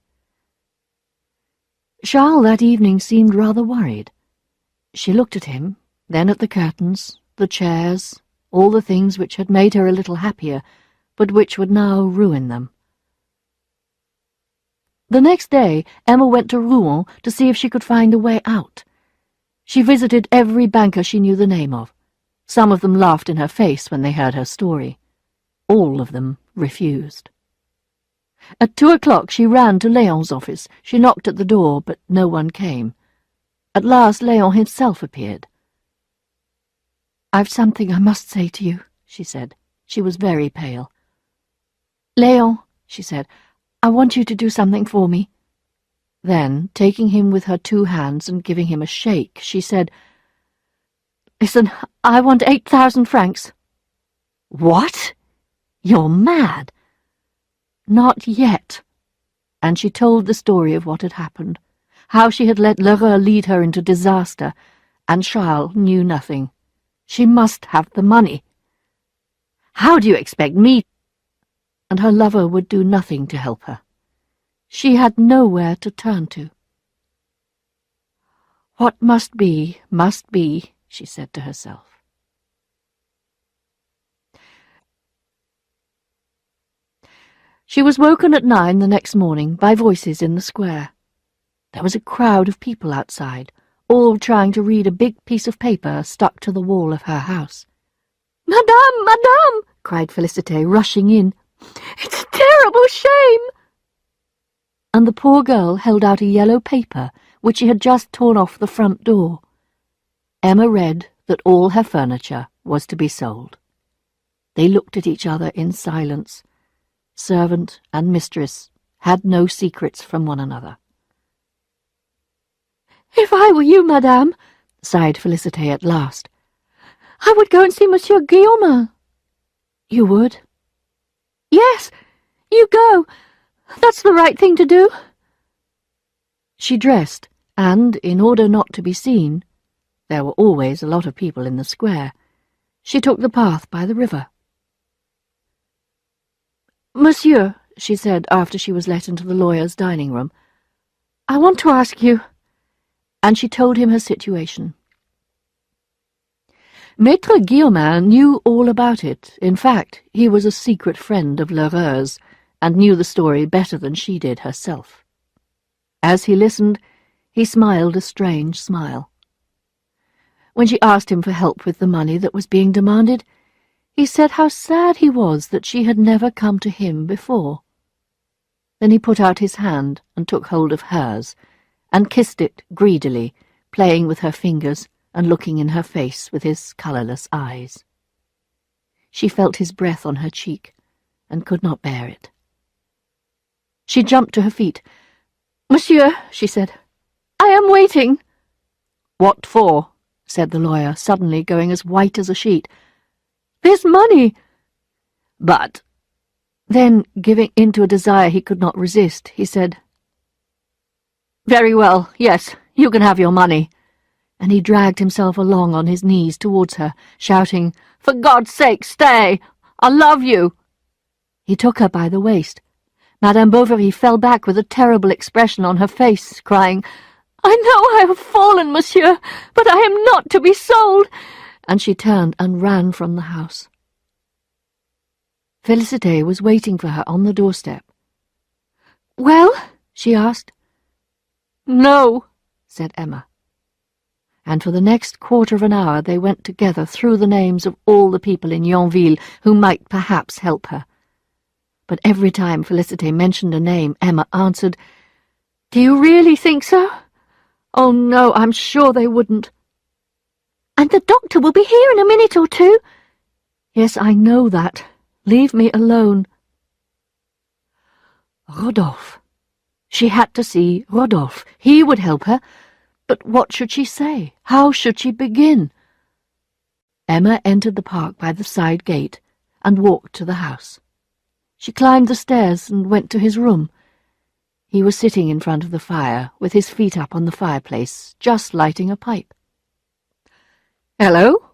Charles that evening seemed rather worried. She looked at him, then at the curtains, the chairs, all the things which had made her a little happier, but which would now ruin them. The next day, Emma went to Rouen to see if she could find a way out. She visited every banker she knew the name of. Some of them laughed in her face when they heard her story. All of them refused. At 2 o'clock she ran to Léon's office. She knocked at the door, but no one came. At last Léon himself appeared. "I've something I must say to you," she said. She was very pale. "Léon," she said, "I want you to do something for me." Then, taking him with her 2 hands and giving him a shake, she said, "Listen, I want 8,000 francs. "What? You're mad." "Not yet." And she told the story of what had happened, how she had let Lheureux lead her into disaster, and Charles knew nothing. She must have the money. "How do you expect me—" And her lover would do nothing to help her. She had nowhere to turn to. "What must be, she said to herself. She was woken at 9 the next morning by voices in the square. There was a crowd of people outside, all trying to read a big piece of paper stuck to the wall of her house. "Madame, madame!" cried Félicité, rushing in. "It's a terrible shame!" And the poor girl held out a yellow paper which she had just torn off the front door. Emma read that all her furniture was to be sold. They looked at each other in silence. Servant and mistress had no secrets from one another. If I were you, madame, sighed Félicité at last, I would go and see Monsieur Guillaumin. You would? Yes, you go. That's the right thing to do. She dressed, and, in order not to be seen, there were always a lot of people in the square, she took the path by the river. Monsieur, she said after she was let into the lawyer's dining room, I want to ask you. And she told him her situation. Maître Guillaumin knew all about it. In fact, he was a secret friend of L'Heureuse, and knew the story better than she did herself. As he listened, he smiled a strange smile. When she asked him for help with the money that was being demanded, he said how sad he was that she had never come to him before. Then he put out his hand and took hold of hers, and kissed it greedily, playing with her fingers and looking in her face with his colourless eyes. She felt his breath on her cheek, and could not bear it. She jumped to her feet. Monsieur, she said, I am waiting. What for? Said the lawyer, suddenly going as white as a sheet. This money. But, then, giving in to a desire he could not resist, he said, Very well, yes, you can have your money. And he dragged himself along on his knees towards her, shouting, For God's sake, stay! I love you! He took her by the waist. Madame Bovary fell back with a terrible expression on her face, crying, I know I have fallen, monsieur, but I am not to be sold. And she turned and ran from the house. Félicité was waiting for her on the doorstep. Well? She asked. No, said Emma. And for the next quarter of an hour they went together through the names of all the people in Yonville who might perhaps help her. But every time Félicité mentioned a name, Emma answered, Do you really think so? Oh, no, I'm sure they wouldn't. And the doctor will be here in a minute or two. Yes, I know that. Leave me alone. Rodolphe. She had to see Rodolphe. He would help her. But what should she say? How should she begin? Emma entered the park by the side gate and walked to the house. She climbed the stairs and went to his room. He was sitting in front of the fire, with his feet up on the fireplace, just lighting a pipe. "Hello?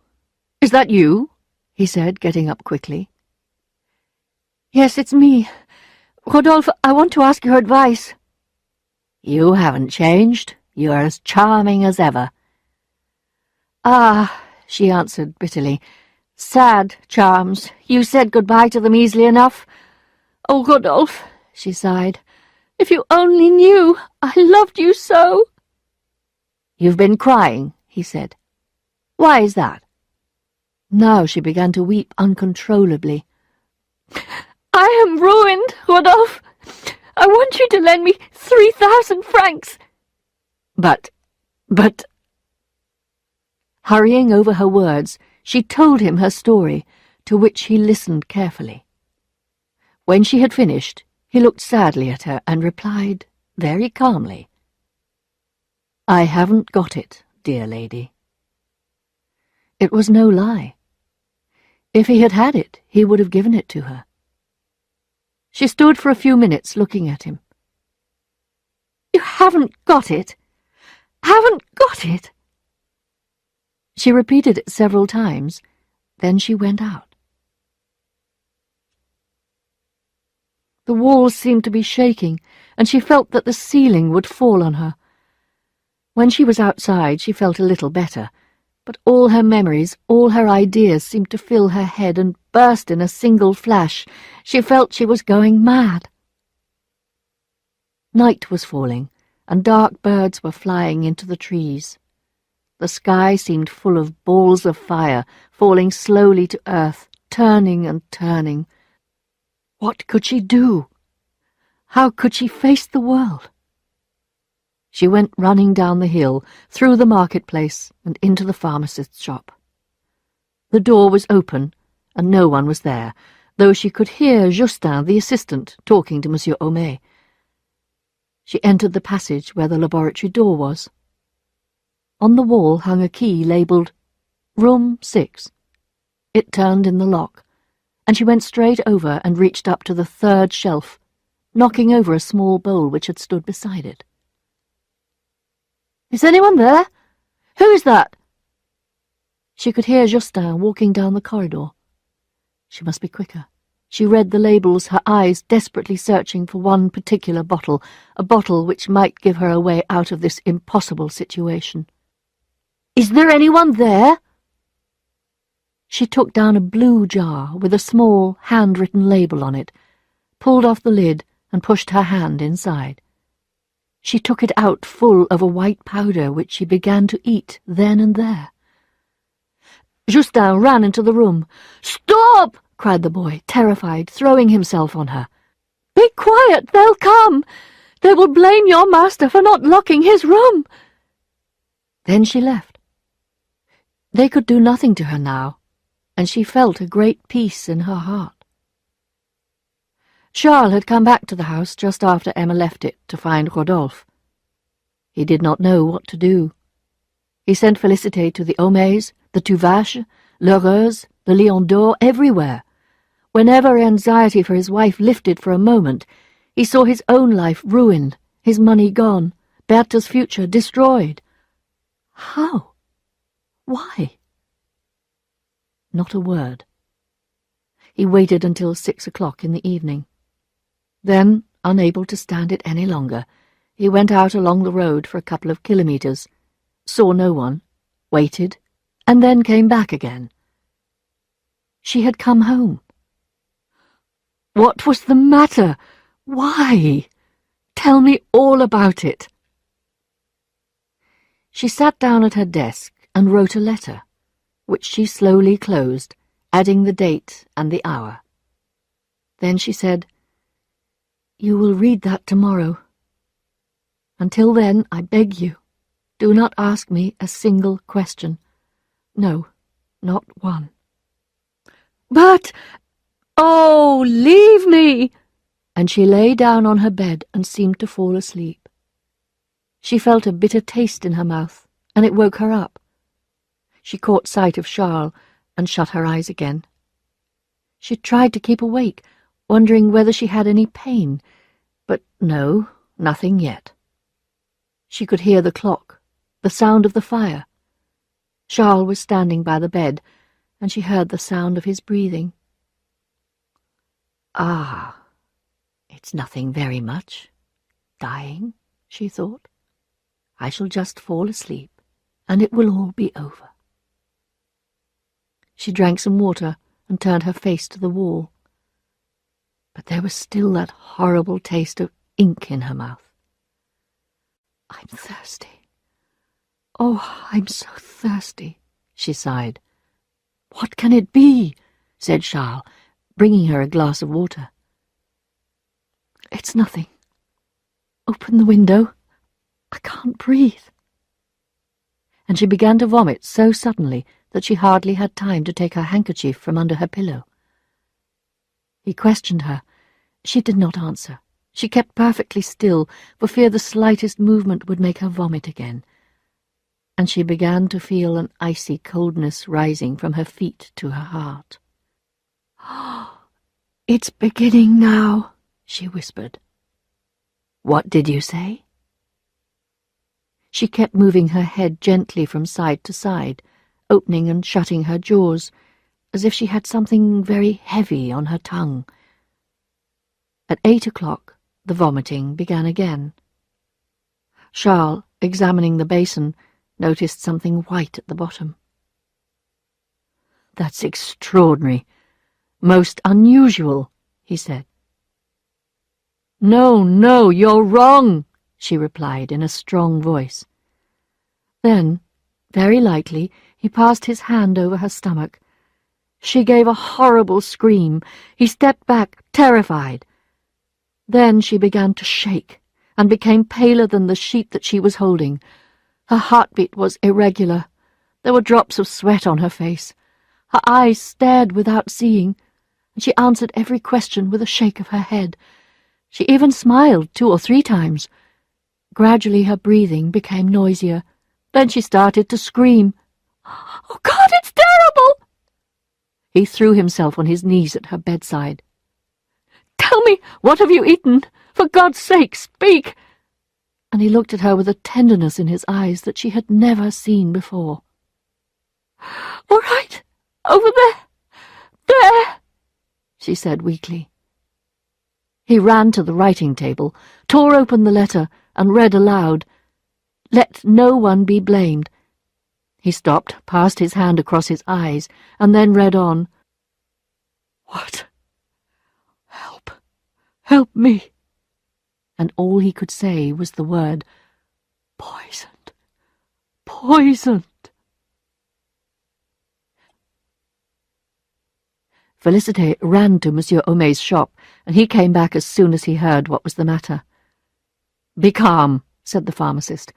Is that you?" he said, getting up quickly. "Yes, it's me. Rodolphe, I want to ask your advice." "You haven't changed. You are as charming as ever." "Ah," she answered bitterly. "Sad charms. You said goodbye to them easily enough. Oh, Rodolphe," she sighed, "if you only knew, I loved you so." "You've been crying," he said. "Why is that?" Now she began to weep uncontrollably. "I am ruined, Rodolphe. I want you to lend me 3,000 francs. But... Hurrying over her words, she told him her story, to which he listened carefully. When she had finished, he looked sadly at her and replied, very calmly, "I haven't got it, dear lady." It was no lie. If he had had it, he would have given it to her. She stood for a few minutes looking at him. "You haven't got it? Haven't got it?" She repeated it several times, then she went out. The walls seemed to be shaking, and she felt that the ceiling would fall on her. When she was outside, she felt a little better, but all her memories, all her ideas seemed to fill her head and burst in a single flash. She felt she was going mad. Night was falling, and dark birds were flying into the trees. The sky seemed full of balls of fire, falling slowly to earth, turning and turning. What could she do? How could she face the world? She went running down the hill, through the marketplace, and into the pharmacist's shop. The door was open, and no one was there, though she could hear Justin, the assistant, talking to Monsieur Homais. She entered the passage where the laboratory door was. On the wall hung a key labelled Room 6. It turned in the lock, and she went straight over and reached up to the third shelf, knocking over a small bowl which had stood beside it. "Is anyone there? Who is that?" She could hear Justin walking down the corridor. She must be quicker. She read the labels, her eyes desperately searching for one particular bottle, a bottle which might give her a way out of this impossible situation. "Is there anyone there?" She took down a blue jar with a small, handwritten label on it, pulled off the lid, and pushed her hand inside. She took it out full of a white powder which she began to eat then and there. Justin ran into the room. "Stop!" cried the boy, terrified, throwing himself on her. "Be quiet, they'll come! They will blame your master for not locking his room!" Then she left. They could do nothing to her now, and she felt a great peace in her heart. Charles had come back to the house just after Emma left it to find Rodolphe. He did not know what to do. He sent Félicité to the Homais, the Tuvache, l'Heureuse, the Lion d'Or, everywhere. Whenever anxiety for his wife lifted for a moment, he saw his own life ruined, his money gone, Bertha's future destroyed. How? Why? Not a word. He waited until 6 o'clock in the evening. Then, unable to stand it any longer, he went out along the road for a couple of kilometres, saw no one, waited, and then came back again. She had come home. What was the matter? Why? Tell me all about it. She sat down at her desk and wrote a letter, which she slowly closed, adding the date and the hour. Then she said, "You will read that tomorrow. Until then, I beg you, do not ask me a single question. No, not one." "But, oh, leave me!" And she lay down on her bed and seemed to fall asleep. She felt a bitter taste in her mouth, and it woke her up. She caught sight of Charles and shut her eyes again. She tried to keep awake, wondering whether she had any pain, but no, nothing yet. She could hear the clock, the sound of the fire. Charles was standing by the bed, and she heard the sound of his breathing. "Ah, it's nothing very much. Dying," she thought. "I shall just fall asleep, and it will all be over." She drank some water and turned her face to the wall. But there was still that horrible taste of ink in her mouth. "I'm thirsty. Oh, I'm so thirsty," she sighed. "What can it be?" said Charles, bringing her a glass of water. "It's nothing. Open the window. I can't breathe." And she began to vomit so suddenly that she hardly had time to take her handkerchief from under her pillow. He questioned her. She did not answer. She kept perfectly still, for fear the slightest movement would make her vomit again. And she began to feel an icy coldness rising from her feet to her heart. "Oh, it's beginning now," she whispered. "What did you say?" She kept moving her head gently from side to side, opening and shutting her jaws, as if she had something very heavy on her tongue. At 8 o'clock, the vomiting began again. Charles, examining the basin, noticed something white at the bottom. "That's extraordinary. Most unusual," he said. "No, no, you're wrong," she replied in a strong voice. Then, very lightly, he passed his hand over her stomach. She gave a horrible scream. He stepped back, terrified. Then she began to shake, and became paler than the sheet that she was holding. Her heartbeat was irregular. There were drops of sweat on her face. Her eyes stared without seeing, and she answered every question with a shake of her head. She even smiled 2 or 3 times. Gradually her breathing became noisier, Then she started to scream. "Oh, God, it's terrible!" He threw himself on his knees at her bedside. "Tell me, what have you eaten? For God's sake, speak!" And he looked at her with a tenderness in his eyes that she had never seen before. "All right, over there, she said weakly. He ran to the writing table, tore open the letter, and read aloud, "Let no one be blamed." He stopped, passed his hand across his eyes, and then read on. "What? Help me." And all he could say was the word, "Poisoned, poisoned." Félicité ran to Monsieur Homais' shop, and he came back as soon as he heard what was the matter. "Be calm," said the pharmacist.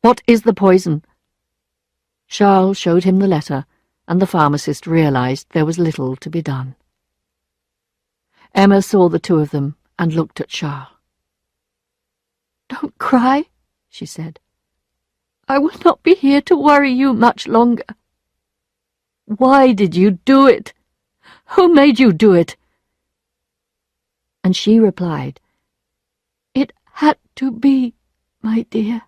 "What is the poison?" Charles showed him the letter, and the pharmacist realized there was little to be done. Emma saw the two of them and looked at Charles. "Don't cry," she said. "I will not be here to worry you much longer. Why did you do it? Who made you do it?" And she replied, "It had to be, my dear."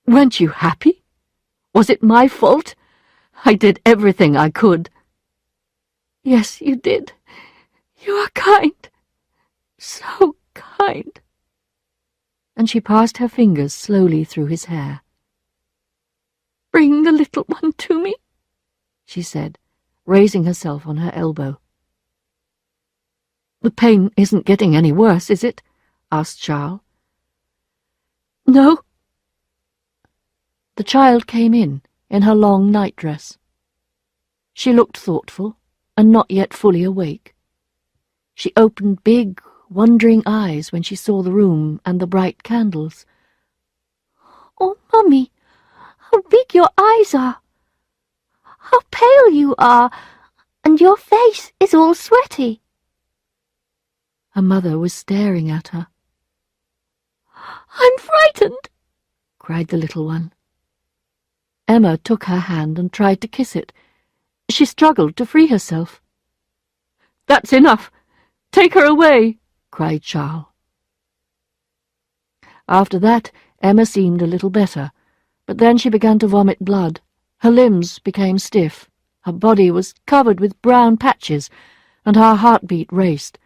"Weren't you happy? Was it my fault? I did everything I could." "Yes, you did. You are kind. So kind." And she passed her fingers slowly through his hair. "Bring the little one to me," she said, raising herself on her elbow. "The pain isn't getting any worse, is it?" asked Charles. "No." The child came in her long nightdress. She looked thoughtful, and not yet fully awake. She opened big, wondering eyes when she saw the room and the bright candles. "Oh, Mummy, how big your eyes are! How pale you are, and your face is all sweaty." Her mother was staring at her. "I'm frightened," cried the little one. Emma took her hand and tried to kiss it. She struggled to free herself. "That's enough! Take her away!" cried Charles. After that, Emma seemed a little better, but then she began to vomit blood. Her limbs became stiff, her body was covered with brown patches, and her heartbeat raced.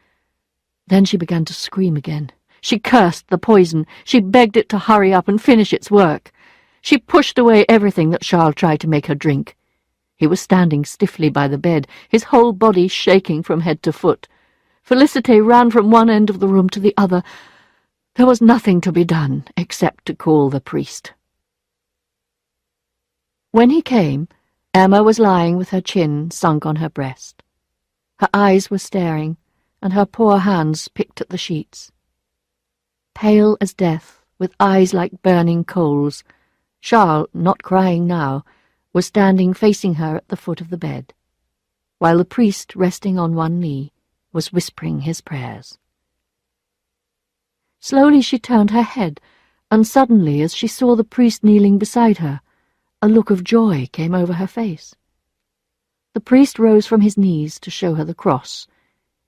Then she began to scream again. She cursed the poison. She begged it to hurry up and finish its work. She pushed away everything that Charles tried to make her drink. He was standing stiffly by the bed, his whole body shaking from head to foot. Félicité ran from one end of the room to the other. There was nothing to be done except to call the priest. When he came, Emma was lying with her chin sunk on her breast. Her eyes were staring, and her poor hands picked at the sheets. Pale as death, with eyes like burning coals, Charles, not crying now, was standing facing her at the foot of the bed, while the priest, resting on one knee, was whispering his prayers. Slowly she turned her head, and suddenly, as she saw the priest kneeling beside her, a look of joy came over her face. The priest rose from his knees to show her the cross,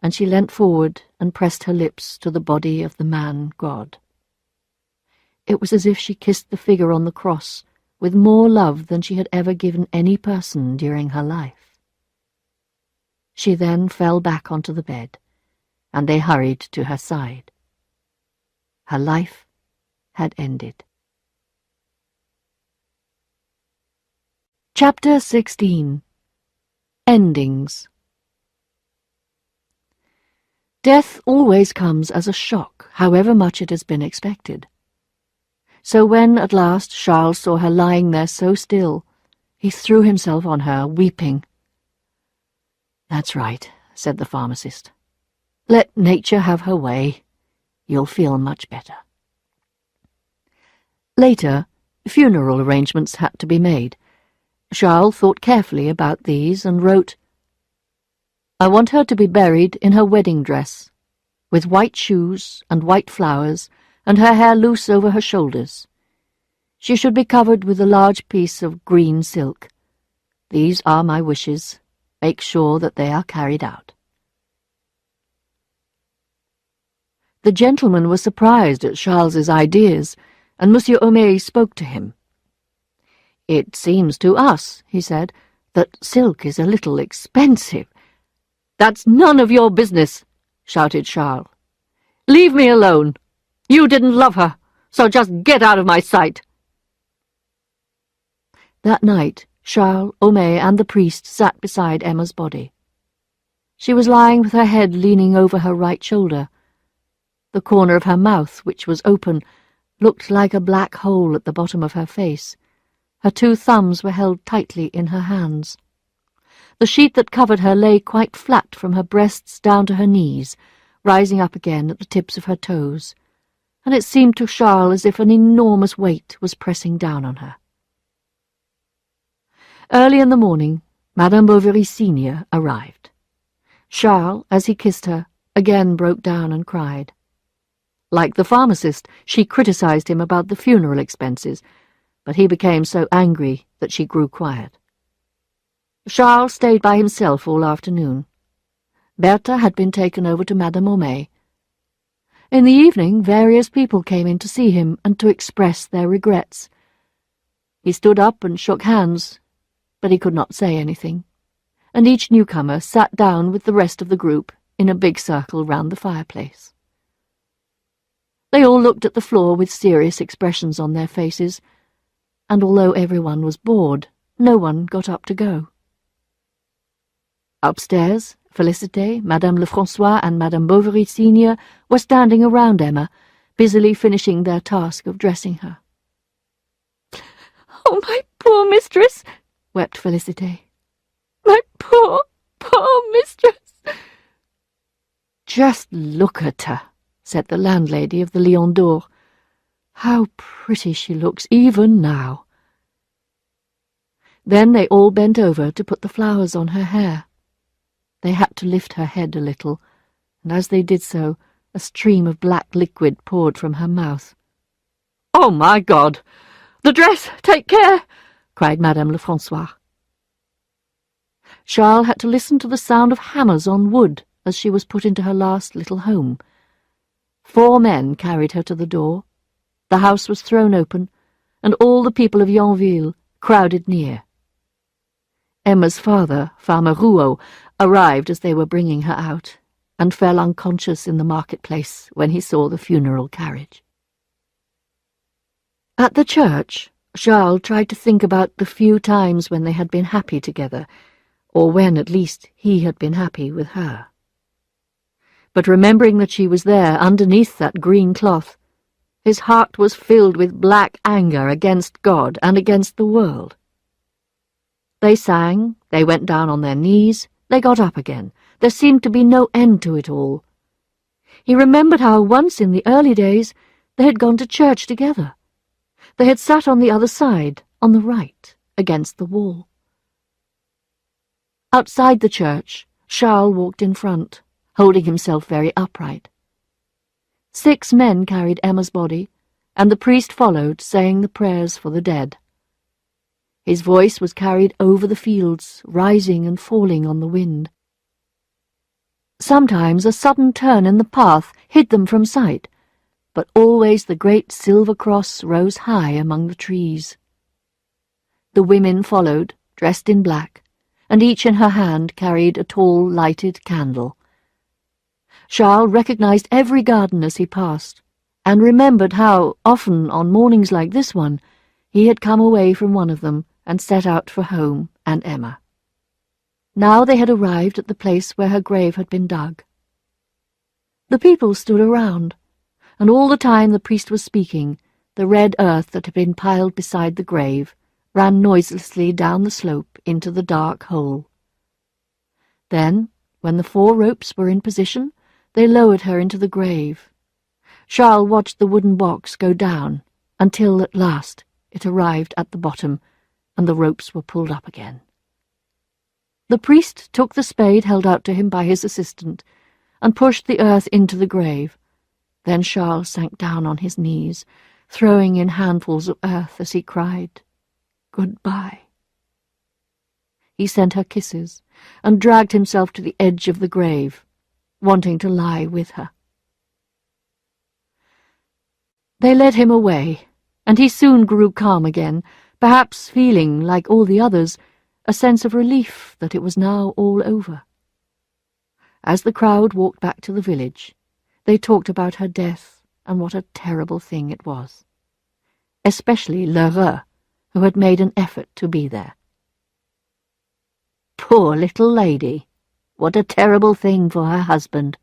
and she leant forward and pressed her lips to the body of the man God. It was as if she kissed the figure on the cross with more love than she had ever given any person during her life. She then fell back onto the bed, and they hurried to her side. Her life had ended. Chapter 16. Endings. Death always comes as a shock, however much it has been expected. So when, at last, Charles saw her lying there so still, he threw himself on her, weeping. "That's right," said the pharmacist. "Let nature have her way. You'll feel much better." Later, funeral arrangements had to be made. Charles thought carefully about these and wrote, "I want her to be buried in her wedding dress, with white shoes and white flowers, and her hair loose over her shoulders. She should be covered with a large piece of green silk. These are my wishes. Make sure that they are carried out." The gentleman was surprised at Charles's ideas, and Monsieur Homais spoke to him. "It seems to us," he said, "that silk is a little expensive." "That's none of your business," shouted Charles. "Leave me alone. You didn't love her, so just get out of my sight." That night, Charles, Homais, and the priest sat beside Emma's body. She was lying with her head leaning over her right shoulder. The corner of her mouth, which was open, looked like a black hole at the bottom of her face. Her 2 thumbs were held tightly in her hands. The sheet that covered her lay quite flat from her breasts down to her knees, rising up again at the tips of her toes, and it seemed to Charles as if an enormous weight was pressing down on her. Early in the morning, Madame Bovary Senior arrived. Charles, as he kissed her, again broke down and cried. Like the pharmacist, she criticized him about the funeral expenses, but he became so angry that she grew quiet. Charles stayed by himself all afternoon. Bertha had been taken over to Madame Homais. In the evening, various people came in to see him and to express their regrets. He stood up and shook hands, but he could not say anything, and each newcomer sat down with the rest of the group in a big circle round the fireplace. They all looked at the floor with serious expressions on their faces, and although everyone was bored, no one got up to go. Upstairs, Félicité, Madame Lefrançois, and Madame Bovary Senior were standing around Emma, busily finishing their task of dressing her. "Oh, my poor mistress!" wept Félicité. "My poor, poor mistress!" "Just look at her," said the landlady of the Lion d'Or. "How pretty she looks even now." Then they all bent over to put the flowers on her hair. They had to lift her head a little, and as they did so, a stream of black liquid poured from her mouth. "Oh, my God! The dress! Take care!" cried Madame Lefrançois. Charles had to listen to the sound of hammers on wood as she was put into her last little home. 4 men carried her to the door. The house was thrown open, and all the people of Yonville crowded near. Emma's father, Farmer Rouault, arrived as they were bringing her out, and fell unconscious in the marketplace when he saw the funeral carriage. At the church, Charles tried to think about the few times when they had been happy together, or when, at least, he had been happy with her. But remembering that she was there underneath that green cloth, his heart was filled with black anger against God and against the world. They sang, they went down on their knees, they got up again. There seemed to be no end to it all. He remembered how once in the early days they had gone to church together. They had sat on the other side, on the right, against the wall. Outside the church, Charles walked in front, holding himself very upright. 6 men carried Emma's body, and the priest followed, saying the prayers for the dead. His voice was carried over the fields, rising and falling on the wind. Sometimes a sudden turn in the path hid them from sight, but always the great silver cross rose high among the trees. The women followed, dressed in black, and each in her hand carried a tall lighted candle. Charles recognized every garden as he passed, and remembered how, often on mornings like this one, he had come away from one of them and set out for home and Emma. Now they had arrived at the place where her grave had been dug. The people stood around, and all the time the priest was speaking, the red earth that had been piled beside the grave ran noiselessly down the slope into the dark hole. Then, when the 4 ropes were in position, they lowered her into the grave. Charles watched the wooden box go down until, at last, it arrived at the bottom, and the ropes were pulled up again. The priest took the spade held out to him by his assistant and pushed the earth into the grave. Then Charles sank down on his knees, throwing in handfuls of earth as he cried, "Goodbye." He sent her kisses and dragged himself to the edge of the grave, wanting to lie with her. They led him away, and he soon grew calm again, perhaps feeling, like all the others, a sense of relief that it was now all over. As the crowd walked back to the village, they talked about her death and what a terrible thing it was, especially Lheureux, who had made an effort to be there. Poor little lady! What a terrible thing for her husband.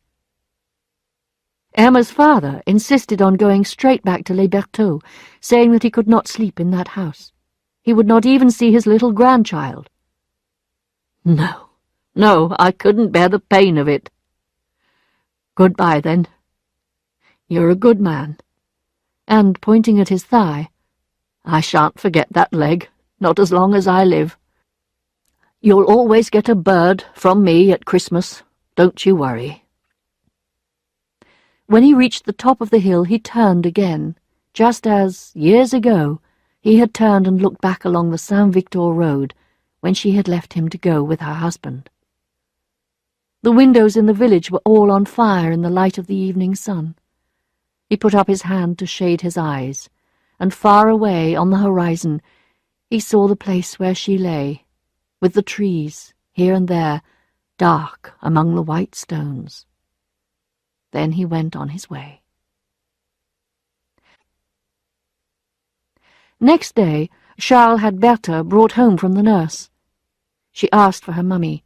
Emma's father insisted on going straight back to Les Bertaux, saying that he could not sleep in that house. He would not even see his little grandchild. No, I couldn't bear the pain of it. Goodbye, then. You're a good man. And, pointing at his thigh, I shan't forget that leg, not as long as I live. You'll always get a bird from me at Christmas, don't you worry. When he reached the top of the hill, he turned again, just as, years ago, he had turned and looked back along the Saint-Victor road when she had left him to go with her husband. The windows in the village were all on fire in the light of the evening sun. He put up his hand to shade his eyes, and far away on the horizon he saw the place where she lay, with the trees, here and there, dark among the white stones. Then he went on his way. Next day, Charles had Berthe brought home from the nurse. She asked for her mummy,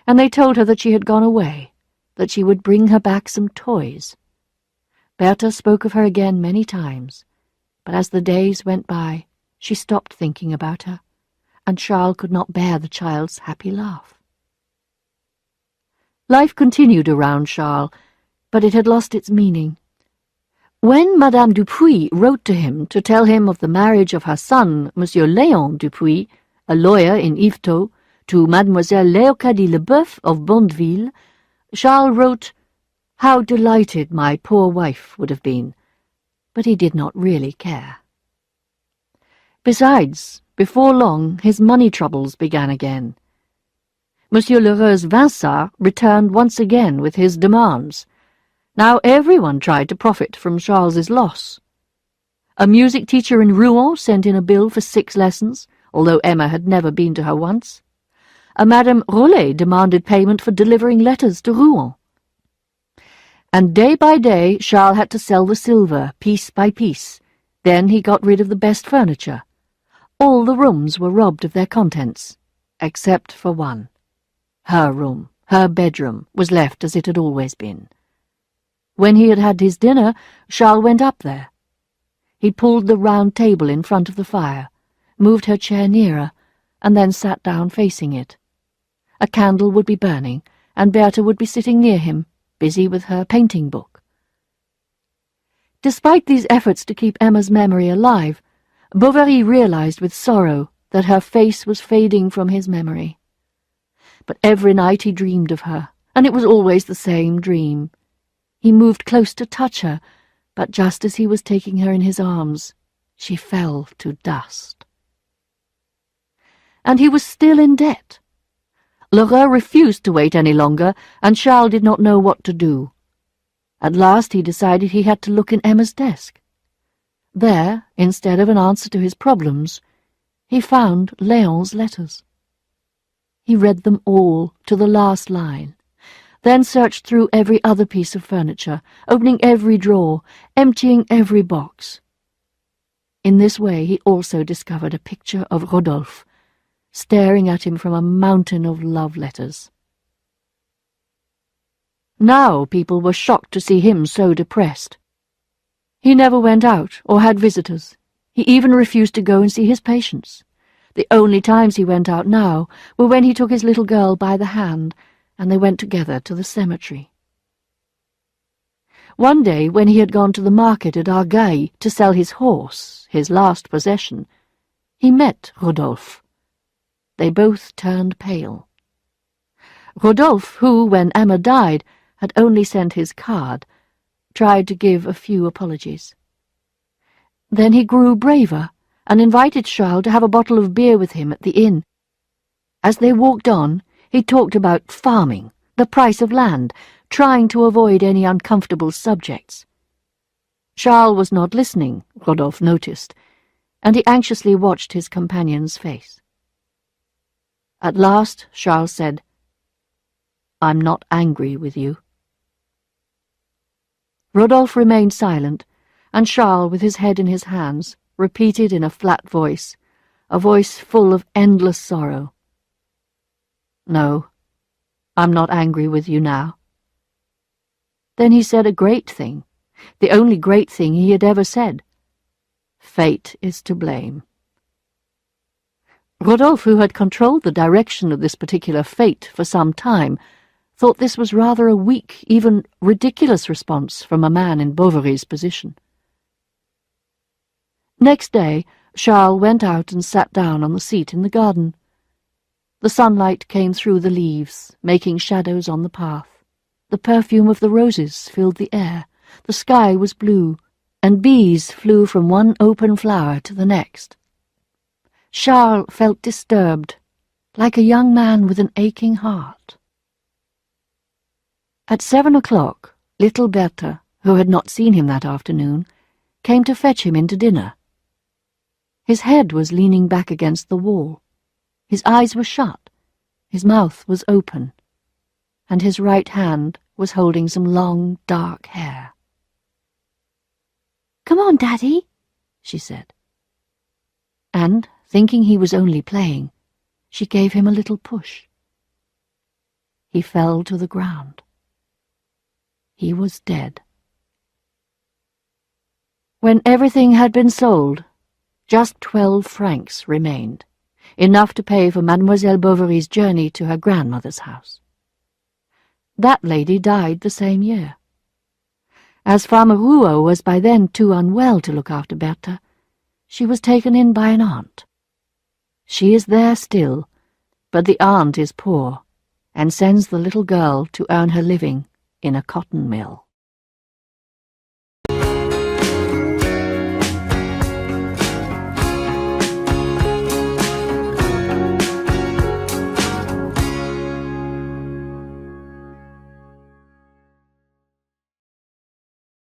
and they told her that she had gone away, that she would bring her back some toys. Berthe spoke of her again many times, but as the days went by, she stopped thinking about her, and Charles could not bear the child's happy laugh. Life continued around Charles, but it had lost its meaning. When Madame Dupuis wrote to him to tell him of the marriage of her son, Monsieur Léon Dupuis, a lawyer in Yvetot, to Mademoiselle Léocadie Leboeuf of Bondeville, Charles wrote, "How delighted my poor wife would have been," but he did not really care. Besides, before long his money troubles began again. Monsieur Lheureux's Vinsart returned once again with his demands. Now everyone tried to profit from Charles's loss. A music teacher in Rouen sent in a bill for 6 lessons, although Emma had never been to her once. A Madame Rollet demanded payment for delivering letters to Rouen. And day by day Charles had to sell the silver, piece by piece. Then he got rid of the best furniture. All the rooms were robbed of their contents, except for one. Her room, her bedroom, was left as it had always been. When he had had his dinner, Charles went up there. He pulled the round table in front of the fire, moved her chair nearer, and then sat down facing it. A candle would be burning, and Berthe would be sitting near him, busy with her painting book. Despite these efforts to keep Emma's memory alive, Bovary realized with sorrow that her face was fading from his memory. But every night he dreamed of her, and it was always the same dream. He moved close to touch her, but just as he was taking her in his arms, she fell to dust. And he was still in debt. Lheureux refused to wait any longer, and Charles did not know what to do. At last he decided he had to look in Emma's desk. There, instead of an answer to his problems, he found Léon's letters. He read them all to the last line, then searched through every other piece of furniture, opening every drawer, emptying every box. In this way he also discovered a picture of Rodolphe, staring at him from a mountain of love letters. Now people were shocked to see him so depressed. He never went out or had visitors. He even refused to go and see his patients. The only times he went out now were when he took his little girl by the hand, and they went together to the cemetery. One day, when he had gone to the market at Argailles to sell his horse, his last possession, he met Rodolphe. They both turned pale. Rodolphe, who, when Emma died, had only sent his card, tried to give a few apologies. Then he grew braver and invited Charles to have a bottle of beer with him at the inn. As they walked on, he talked about farming, the price of land, trying to avoid any uncomfortable subjects. Charles was not listening, Rodolphe noticed, and he anxiously watched his companion's face. At last Charles said, "I'm not angry with you." Rodolphe remained silent, and Charles, with his head in his hands, repeated in a flat voice, a voice full of endless sorrow, "No, I'm not angry with you now." Then he said a great thing, the only great thing he had ever said. "Fate is to blame." Rodolphe, who had controlled the direction of this particular fate for some time, thought this was rather a weak, even ridiculous response from a man in Bovary's position. Next day, Charles went out and sat down on the seat in the garden. The sunlight came through the leaves, making shadows on the path. The perfume of the roses filled the air, the sky was blue, and bees flew from one open flower to the next. Charles felt disturbed, like a young man with an aching heart. At 7 o'clock, little Bertha, who had not seen him that afternoon, came to fetch him into dinner. His head was leaning back against the wall. His eyes were shut, his mouth was open, and his right hand was holding some long, dark hair. "Come on, Daddy," she said. And, thinking he was only playing, she gave him a little push. He fell to the ground. He was dead. When everything had been sold, just 12 francs remained, enough to pay for Mademoiselle Bovary's journey to her grandmother's house. That lady died the same year. As Farmer Rouault was by then too unwell to look after Bertha, she was taken in by an aunt. She is there still, but the aunt is poor, and sends the little girl to earn her living in a cotton mill.